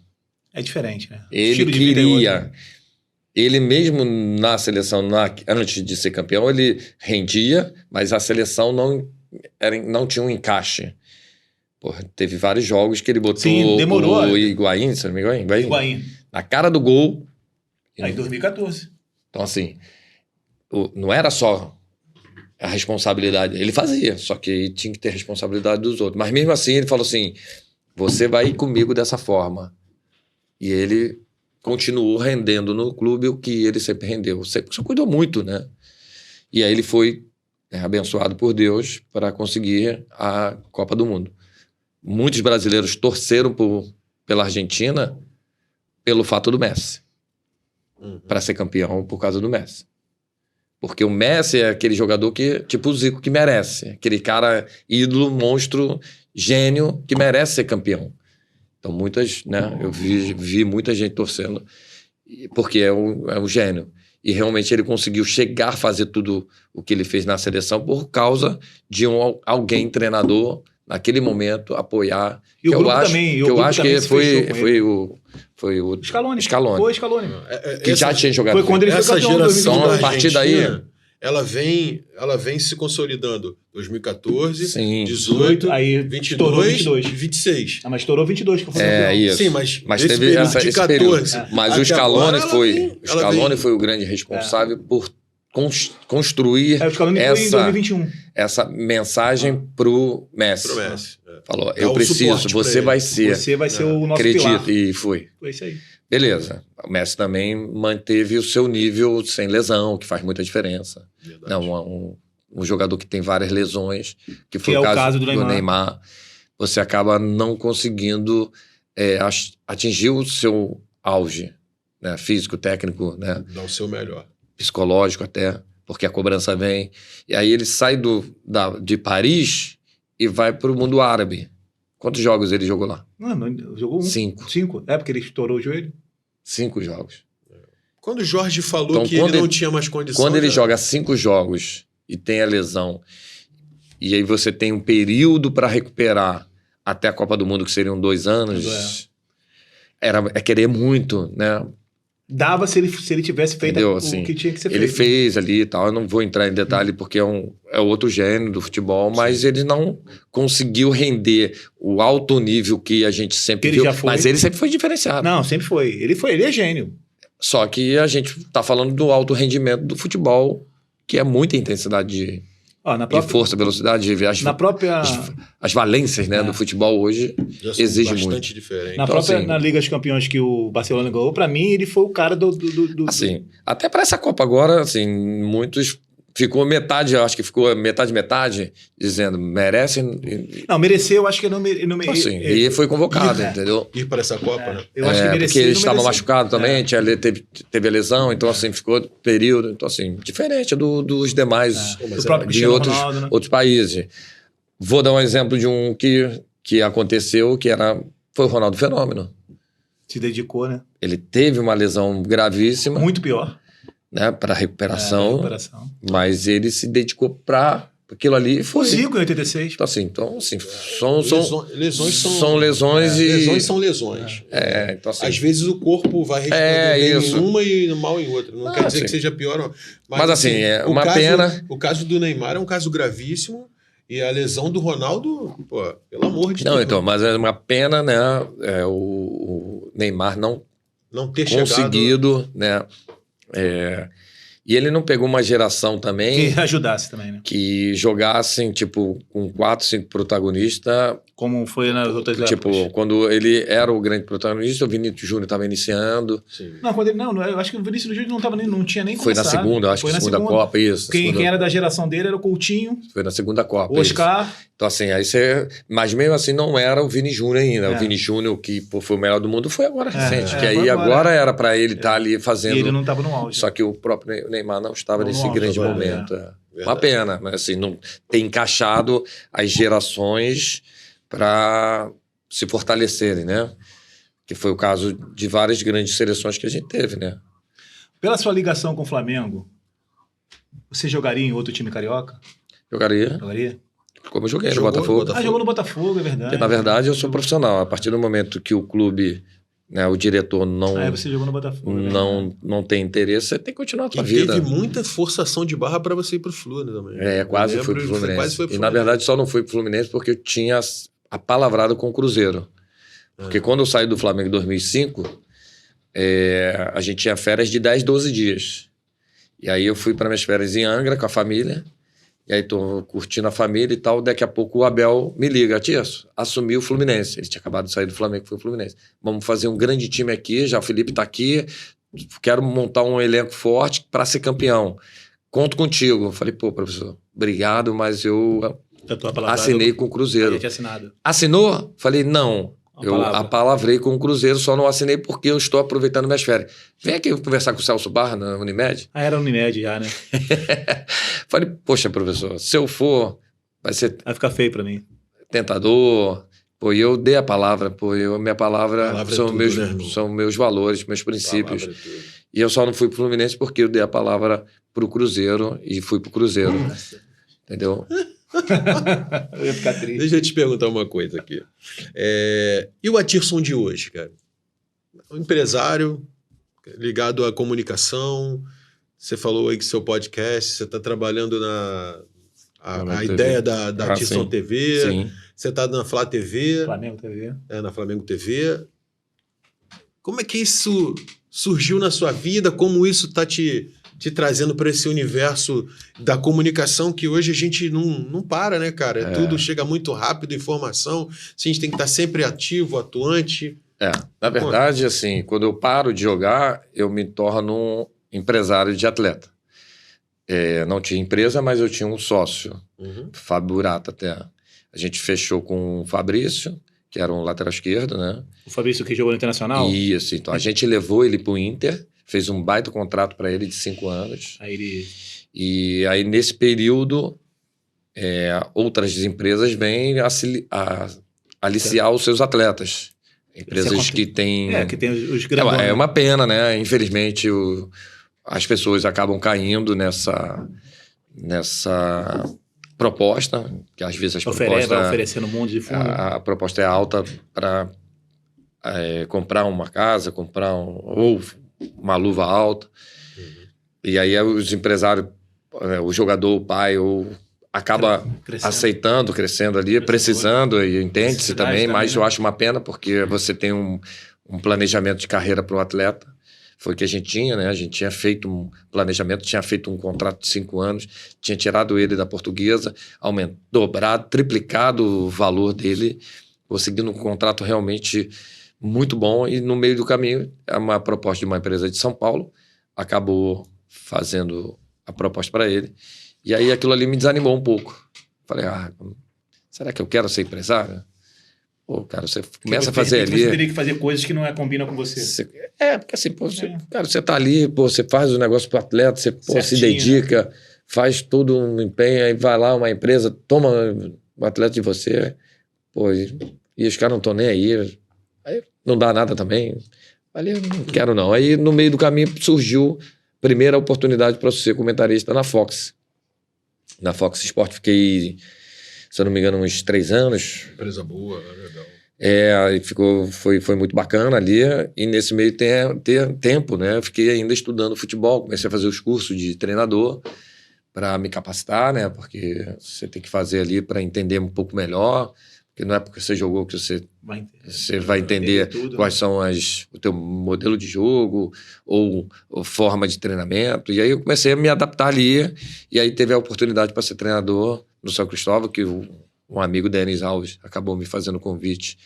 É diferente, né? Ele queria. Ele mesmo na seleção, antes de ser campeão, ele rendia, mas a seleção não tinha um encaixe. Porra, teve vários jogos que ele botou o Higuaín, se não me engano, Higuaín. Na cara do gol. Aí, em 2014. Então, assim, não era só a responsabilidade. Ele fazia, só que tinha que ter responsabilidade dos outros. Mas mesmo assim, ele falou assim, você vai ir comigo dessa forma. E ele continuou rendendo no clube o que ele sempre rendeu. Sempre só cuidou muito, né? E aí ele foi abençoado por Deus para conseguir a Copa do Mundo. Muitos brasileiros torceram pela Argentina pelo fato do Messi. Para ser campeão por causa do Messi. Porque o Messi é aquele jogador que, tipo o Zico, que merece. Aquele cara ídolo, monstro, gênio, que merece ser campeão. Então, muitas, né? Eu vi muita gente torcendo, porque é um gênio. E realmente ele conseguiu chegar a fazer tudo o que ele fez na seleção por causa de alguém, treinador, naquele momento, apoiar. E o grupo também. Eu acho que foi o Scaloni. Foi Scaloni. Que já tinha jogado. Foi quando ele foi campeão. Geração, a partir daí... Ela vem se consolidando. 2014, sim. 18, aí 22 e 26. Mas estourou 22 que foi campeão. Isso. Sim, mas teve esse 14. Período. Mas o Scaloni foi o grande responsável por construir o Scaloni foi em 2021. Essa mensagem pro Messi. Falou, eu preciso, você vai ser o nosso pilar. E foi. Foi isso aí. Beleza. O Messi também manteve o seu nível sem lesão, que faz muita diferença. Não, um jogador que tem várias lesões, que foi o caso do Neymar, você acaba não conseguindo atingir o seu auge, né? Físico, técnico, né? Dar o seu melhor. Psicológico até, porque a cobrança vem. E aí ele sai de Paris e vai para o mundo árabe. Quantos jogos ele jogou lá? Não, jogou 5. 5. É porque ele estourou o joelho? 5 jogos. Quando o Jorge falou que ele não tinha mais condições... Quando ele joga 5 jogos e tem a lesão, e aí você tem um período para recuperar até a Copa do Mundo, que seriam 2 anos, é querer muito, né? Dava se ele tivesse feito o que tinha que ser feito. Ele fez ali e tal, eu não vou entrar em detalhe porque é outro gênero do futebol, mas ele não conseguiu render o alto nível que a gente sempre viu, mas ele sempre foi diferenciado. Não, sempre foi. Ele é gênio. Só que a gente tá falando do alto rendimento do futebol, que é muita intensidade de força, velocidade, as valências, né, do futebol hoje exige muito. Diferente. Na Liga dos Campeões que o Barcelona ganhou, para mim ele foi o cara do... Assim, até para essa Copa agora, assim, muitos ficou metade, eu acho que ficou metade, dizendo, merece... Não, mereceu, eu acho que não assim, e foi convocado, entendeu? Ir para essa Copa, né? Eu acho que mereceu. Porque ele estava machucado também, teve a lesão, então assim, ficou período, então assim, diferente dos demais, de outros países. Vou dar um exemplo de um que aconteceu, foi o Ronaldo Fenômeno. Se dedicou, né? Ele teve uma lesão gravíssima. Muito pior. Né, para recuperação, mas ele se dedicou para aquilo ali. Foi o Zico em 86. Então assim, são lesões e... Lesões são lesões. Então, assim, às vezes o corpo vai responder bem em uma e mal em outra. Não quer dizer que seja pior, não. Mas assim, é uma pena. O caso do Neymar é um caso gravíssimo e a lesão do Ronaldo, pô, pelo amor de Deus. Não, então, mas é uma pena, né, o Neymar não ter conseguido, né, e ele não pegou uma geração também... Que ajudasse também, né? Que jogassem, tipo, com 4, 5 protagonistas Como foi nas outras épocas. Tipo, quando ele era o grande protagonista, o Vinícius Júnior estava iniciando. Sim. Não, quando ele, não, eu acho que o Vinícius Júnior não tinha nem Foi começado. na segunda, acho que segunda Copa, isso. Quem era da geração dele era o Coutinho. Foi na segunda Copa. O Oscar. Isso. Então, assim, aí você. Mas mesmo assim não era o Vini Júnior ainda. O Vini Júnior, que foi o melhor do mundo, foi agora recente. Que aí agora era para ele estar ali fazendo. E ele não estava no auge. Só que o próprio Neymar não estava nesse grande momento. Uma pena, mas assim, não ter encaixado as gerações para se fortalecerem, né? Que foi o caso de várias grandes seleções que a gente teve, né? Pela sua ligação com o Flamengo, você jogaria em outro time carioca? Jogaria. Como eu joguei no Botafogo. Jogou no Botafogo, é verdade. Porque, na verdade, eu sou profissional. A partir do momento que o clube, né, o diretor não... você jogou no Botafogo. Não tem interesse, você tem que continuar a sua vida. Teve muita forçação de barra para você ir pro Fluminense também. Quase fui pro Fluminense. E, na verdade, só não fui pro Fluminense porque eu tinha apalavrado com o Cruzeiro. Porque quando eu saí do Flamengo em 2005, a gente tinha férias de 10, 12 dias. E aí eu fui para minhas férias em Angra com a família. E aí tô curtindo a família e tal. Daqui a pouco o Abel me liga. Tirso, assumiu o Fluminense. Ele tinha acabado de sair do Flamengo, foi o Fluminense. Vamos fazer um grande time aqui. Já o Felipe tá aqui. Quero montar um elenco forte para ser campeão. Conto contigo. Eu falei, pô, professor, obrigado, mas eu assinei com o Cruzeiro. Eu tinha assinado. Assinou? Falei, não. Eu apalavrei com o Cruzeiro, só não assinei porque eu estou aproveitando minhas férias. Vem aqui conversar com o Celso Barra na Unimed. Era Unimed já, né? Falei, poxa, professor, se eu for, vai ficar feio para mim. Tentador. Pô, eu dei a palavra, minha palavra são meus valores, meus princípios. E eu só não fui pro Fluminense porque eu dei a palavra pro Cruzeiro e fui pro Cruzeiro. Entendeu? Eu ia ficar triste. Deixa eu te perguntar uma coisa aqui. E o Atirson de hoje, cara? Um empresário ligado à comunicação. Você falou aí que seu podcast, você está trabalhando a ideia da Atirson TV. Sim. Você está na Flá TV. Flamengo TV. Na Flamengo TV. Como é que isso surgiu na sua vida? Como isso está te trazendo para esse universo da comunicação que hoje a gente não para, né, cara? Tudo chega muito rápido, informação. A gente tem que estar sempre ativo, atuante. Na verdade, assim, quando eu paro de jogar, eu me torno um empresário de atleta. Não tinha empresa, mas eu tinha um sócio, Fábio Burata até. A gente fechou com o Fabrício, que era um lateral esquerdo, né? O Fabrício que jogou no Internacional? Isso, então a gente levou ele pro Inter, fez um baita contrato para ele de 5 anos. E aí, nesse período, outras empresas vêm aliciar os seus atletas. Empresas que têm... que tem os grandes... É uma pena, né? Infelizmente, as pessoas acabam caindo nessa proposta, que às vezes vai oferecendo um monte de fundo. A proposta é alta para comprar uma casa, ou uma luva alta. E aí os empresários, o jogador, o pai, acaba aceitando, crescendo ali, precisando, e entende-se também, mas eu acho uma pena porque você tem um planejamento de carreira para o atleta. Foi o que a gente tinha, né? A gente tinha feito um planejamento, tinha feito um contrato de 5 anos, tinha tirado ele da Portuguesa, dobrado, triplicado o valor dele, conseguindo um contrato realmente muito bom, e no meio do caminho, uma proposta de uma empresa de São Paulo acabou fazendo a proposta para ele, e aí aquilo ali me desanimou um pouco. Falei, será que eu quero ser empresário? Pô, cara, você começa a fazer ali... Você teria que fazer coisas que não combinam com você. Porque assim, cara, você tá ali, você faz o negócio pro atleta, você se dedica, né? Faz todo um empenho, aí vai lá uma empresa, toma o atleta de você, e os caras não estão nem aí não dá nada também. Falei, eu não quero não. Aí no meio do caminho surgiu a primeira oportunidade para ser comentarista na Fox. Na Fox Sport fiquei, se eu não me engano, uns 3 anos. Empresa boa, legal. Foi muito bacana ali, e nesse meio tempo, né, eu fiquei ainda estudando futebol, comecei a fazer os cursos de treinador para me capacitar, né, porque você tem que fazer ali para entender um pouco melhor, porque não é porque você jogou que você vai entender quais são o teu modelo de jogo ou forma de treinamento. E aí eu comecei a me adaptar ali, e aí teve a oportunidade para ser treinador no São Cristóvão, que um amigo, Denis Alves, acabou me fazendo o convite,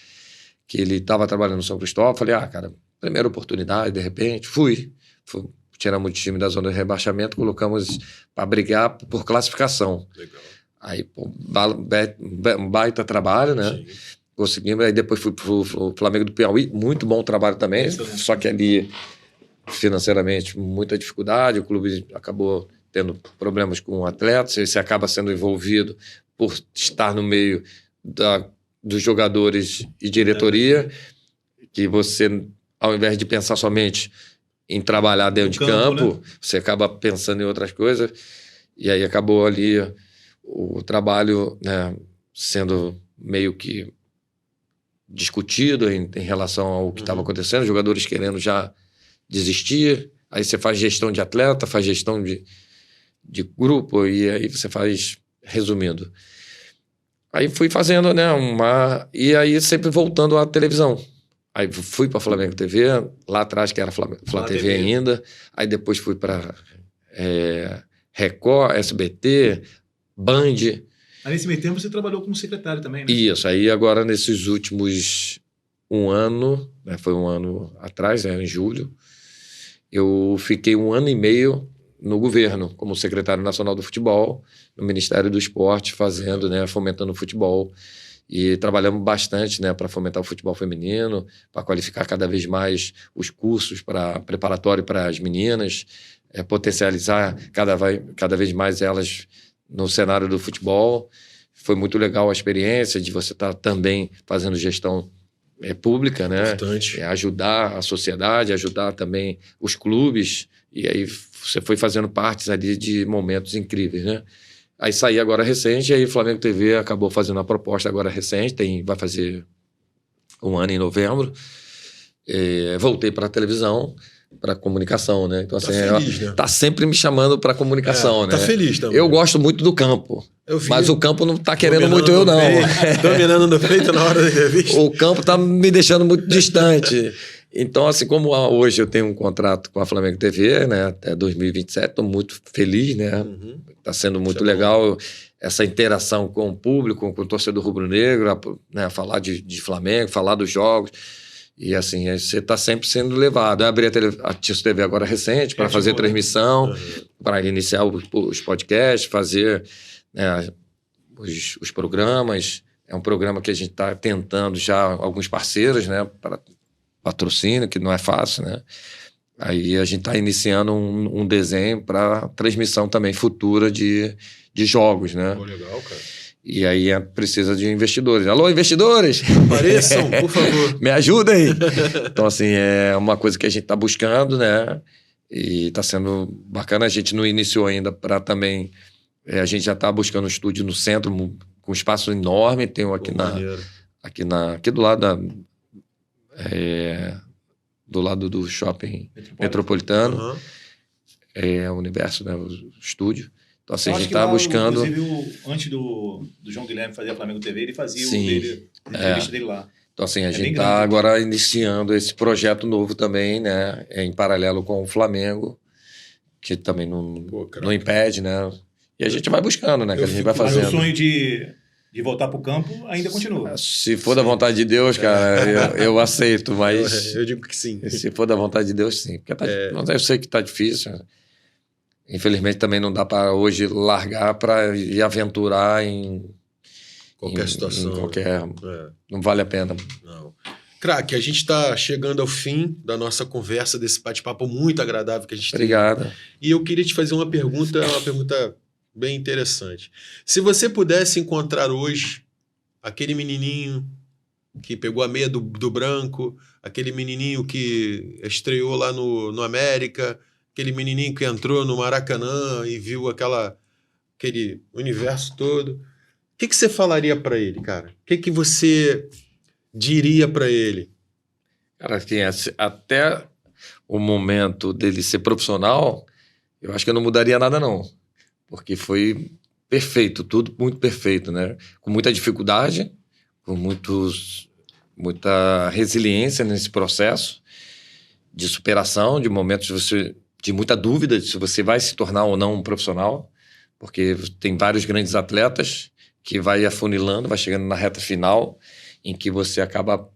que ele estava trabalhando no São Cristóvão. Falei, cara, primeira oportunidade, de repente, fui. Tiramos o time da zona de rebaixamento, colocamos para brigar por classificação. Legal. Aí, pô, um baita trabalho, né? Sim. Conseguimos, aí depois fui pro Flamengo do Piauí, muito bom trabalho também, só que ali, financeiramente, muita dificuldade, o clube acabou tendo problemas com atletas, você acaba sendo envolvido por estar no meio dos jogadores e diretoria, que você, ao invés de pensar somente em trabalhar dentro de campo, né? Você acaba pensando em outras coisas, e aí acabou ali o trabalho, né, sendo meio que discutido em relação ao que estava acontecendo, jogadores querendo já desistir, aí você faz gestão de atleta, faz gestão de grupo, e aí você faz, resumindo. Aí fui fazendo, né, e aí sempre voltando à televisão. Aí fui para Flamengo TV, lá atrás que era Flá TV ainda, aí depois fui para Record, SBT, Band. Aí nesse meio tempo você trabalhou como secretário também, né? Isso, aí agora nesses últimos um ano, né, foi um ano atrás, em julho, eu fiquei 1 ano e meio no governo, como secretário nacional do futebol, no Ministério do Esporte, fazendo, né, fomentando o futebol. E trabalhamos bastante, né, para fomentar o futebol feminino, para qualificar cada vez mais os cursos preparatório para as meninas, potencializar cada vez mais elas no cenário do futebol. Foi muito legal a experiência de você estar também fazendo gestão pública, né? Ajudar a sociedade, ajudar também os clubes, e aí você foi fazendo partes ali de momentos incríveis, né? Aí saí agora recente, aí o Flamengo TV acabou fazendo a proposta agora recente, vai fazer 1 ano em novembro. Voltei para a televisão, para comunicação, né? Então, assim, feliz, né? Tá sempre me chamando para comunicação, né? Tá feliz também. Eu gosto muito do campo, mas o campo não tá querendo muito eu, não. Dominando no peito na hora da entrevista. O campo tá me deixando muito distante. Então, assim, como hoje eu tenho um contrato com a Flamengo TV, né, até 2027, estou muito feliz, né? Tá sendo muito legal essa interação com o público, com o torcedor rubro-negro, né, falar de Flamengo, falar dos jogos. E assim, você está sempre sendo levado. Eu abri a Tiço TV agora recente para fazer transmissão, para iniciar os podcasts, fazer, né, os programas. É um programa que a gente está tentando já alguns parceiros, né, para patrocínio, que não é fácil, né? Aí a gente está iniciando um desenho para transmissão também futura de jogos, né? Pô, legal, cara. E aí precisa de investidores. Alô, investidores! Apareçam, por favor. Me ajudem! Então, assim, é uma coisa que a gente está buscando, né? E está sendo bacana. A gente não iniciou ainda para também... a gente já está buscando um estúdio no centro, com espaço enorme. Tem um aqui do lado do lado do shopping metropolitano. O Universo, né? O estúdio. Então, assim, a gente está buscando... Inclusive, antes do João Guilherme fazer a Flamengo TV, ele fazia a entrevista dele lá. Então, assim, a gente está agora iniciando esse projeto novo também, né? Em paralelo com o Flamengo, que também não impede, né? E a gente vai buscando, né? Que a gente vai fazendo. Mas o sonho de voltar para o campo ainda continua. Se for da vontade de Deus, cara, eu aceito, mas... Eu digo que sim. Se for da vontade de Deus, sim. Porque eu sei que está difícil. Infelizmente, também não dá para hoje largar para ir aventurar em qualquer situação. Não vale a pena. Não. Craque, a gente está chegando ao fim da nossa conversa, desse bate-papo muito agradável que a gente teve. Obrigado. E eu queria te fazer uma pergunta bem interessante. Se você pudesse encontrar hoje aquele menininho que pegou a meia do branco, aquele menininho que estreou lá no América, aquele menininho que entrou no Maracanã e viu aquele universo todo, o que você falaria para ele, cara? O que você diria para ele? Cara, assim, até o momento dele ser profissional, eu acho que eu não mudaria nada, não. Porque foi perfeito, tudo muito perfeito, né? Com muita dificuldade, com muita resiliência nesse processo de superação, de momentos de muita dúvida de se você vai se tornar ou não um profissional, porque tem vários grandes atletas que vai afunilando, vai chegando na reta final, em que você acaba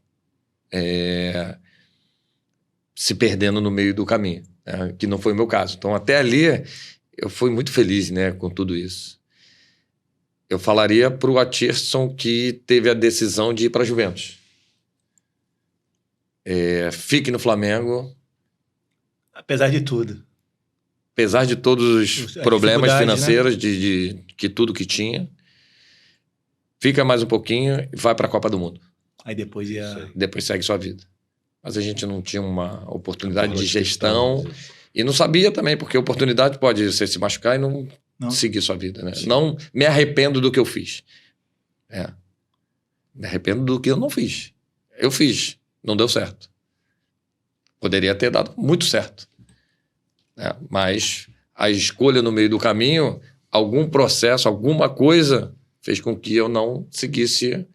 se perdendo no meio do caminho, né? Que não foi o meu caso. Então, até ali, eu fui muito feliz, né, com tudo isso. Eu falaria para o Atirson que teve a decisão de ir para a Juventus. Fique no Flamengo. Apesar de tudo. Apesar de todos os problemas financeiros, né? de tudo que tinha. Fica mais um pouquinho e vai para a Copa do Mundo. Aí depois Depois segue sua vida. Mas a gente não tinha uma oportunidade de gestão. E não sabia também, porque a oportunidade pode você se machucar e não seguir sua vida, né? Não me arrependo do que eu fiz. Me arrependo do que eu não fiz. Eu fiz. Não deu certo. Poderia ter dado muito certo. Mas a escolha no meio do caminho, algum processo, alguma coisa, fez com que eu não seguisse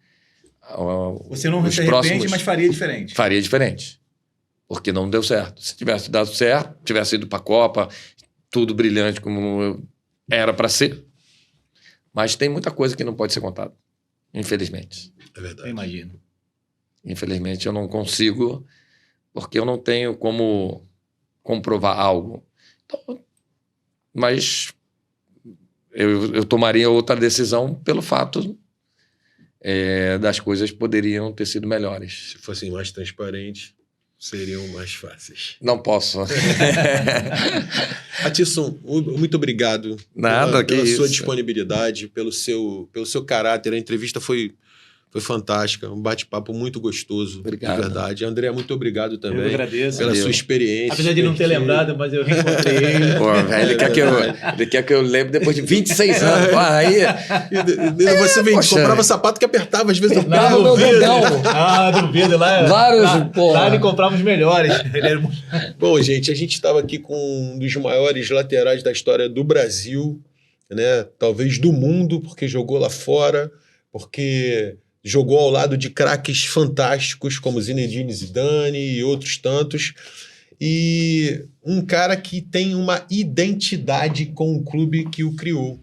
Você não se arrepende, mas faria diferente. Faria diferente. Porque não deu certo. Se tivesse dado certo, tivesse ido para a Copa, tudo brilhante como era para ser. Mas tem muita coisa que não pode ser contada. Infelizmente. É verdade. Eu imagino. Infelizmente eu não consigo, porque eu não tenho como comprovar algo. Então, mas eu tomaria outra decisão pelo fato das coisas poderiam ter sido melhores. Se fossem mais transparentes, seriam mais fáceis. Não posso. Atirson, muito obrigado pela sua disponibilidade, pelo seu caráter. A entrevista foi fantástica, um bate-papo muito gostoso. Obrigado. De verdade. André, muito obrigado também. Eu agradeço. Pela sua experiência. Apesar de não ter lembrado, mas eu reencontrei ele. Pô, ele quer que eu lembre depois de 26 anos. Pô, aí... Você comprava sapato que apertava, às vezes, no dedão. Do vidro lá. Lá ele comprava os melhores. Ele era... Bom, gente, a gente estava aqui com um dos maiores laterais da história do Brasil, né? Talvez do mundo, porque jogou lá fora, porque jogou ao lado de craques fantásticos como Zinedine Zidane e outros tantos. E um cara que tem uma identidade com o clube que o criou.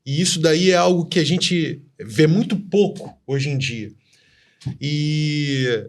E isso daí é algo que a gente vê muito pouco hoje em dia. E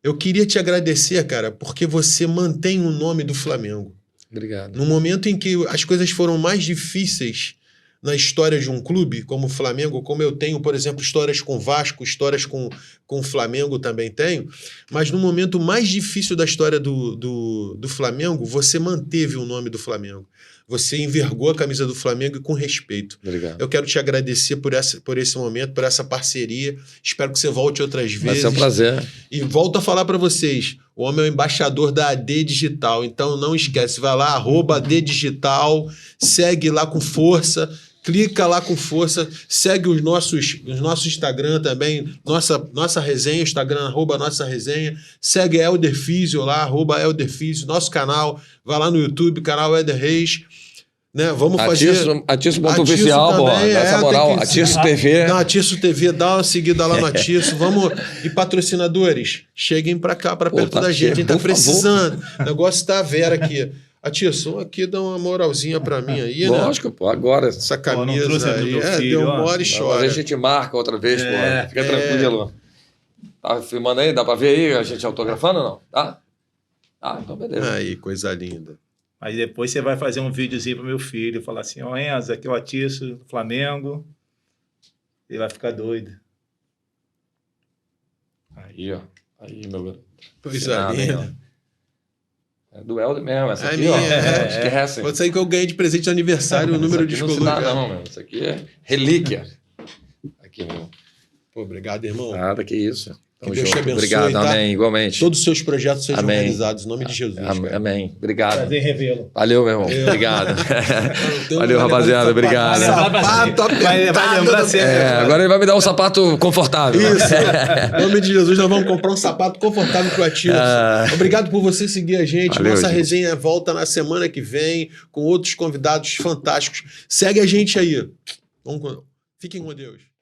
eu queria te agradecer, cara, porque você mantém o nome do Flamengo. Obrigado. No momento em que as coisas foram mais difíceis na história de um clube, como o Flamengo, como eu tenho, por exemplo, histórias com o Vasco, histórias com o Flamengo também tenho, mas no momento mais difícil da história do Flamengo, você manteve o nome do Flamengo. Você envergou a camisa do Flamengo e com respeito. Obrigado. Eu quero te agradecer por esse momento, por essa parceria. Espero que você volte outras vezes. Vai ser um prazer. E volto a falar para vocês, o homem é o embaixador da AD Digital, então não esquece, vai lá, @AD Digital, segue lá com força, clica lá com força, segue os nossos Instagram também, nossa resenha, Instagram, @nossa resenha, segue Helder Físio lá, @Helder Físio, nosso canal, vai lá no YouTube, canal Helder Reis, né? Vamos fazer... Atirso.oficial, pô, essa moral, Atirso TV. Não, Atirso TV, dá uma seguida lá no Atirso, vamos... E patrocinadores, cheguem pra cá, pra perto da gente, a gente tá precisando, o negócio tá a vera aqui. Atirson, aqui dá uma moralzinha pra mim aí, né? Lógico, pô, agora. Essa camisa aí, deu mora e chora. Mas a gente marca outra vez, pô. Fica tranquilo. Tá filmando aí? Dá pra ver aí a gente autografando ou não? Tá? Ah, então beleza. Aí, coisa linda. Aí depois você vai fazer um videozinho pro meu filho, falar assim, ó, Enzo, aqui é o Atirso do Flamengo. Ele vai ficar doido. Aí, ó. Aí, meu garoto. Coisa linda. É do Helder mesmo, essa aqui, ó. Esquece. Pode sair que eu ganhei de presente de aniversário o número de escolha. Não se dá, não, meu. Isso aqui é relíquia. Aqui, meu. Pô, obrigado, irmão. Nada, que isso. Que Deus te abençoe. Obrigado, tá? Amém, igualmente. Todos os seus projetos sejam realizados, em nome de Jesus. Amém. Obrigado. Prazer revê-lo. Valeu, meu irmão. Obrigado. Valeu, rapaziada. Obrigado. Sapato vai lembrar sempre. Agora ele vai me dar um sapato confortável. Isso. Em nome de Jesus, nós vamos comprar um sapato confortável pro Atirso. Obrigado por você seguir a gente. Valeu, Nossa gente. resenha volta na semana que vem com outros convidados fantásticos. Segue a gente aí. Fiquem com Deus.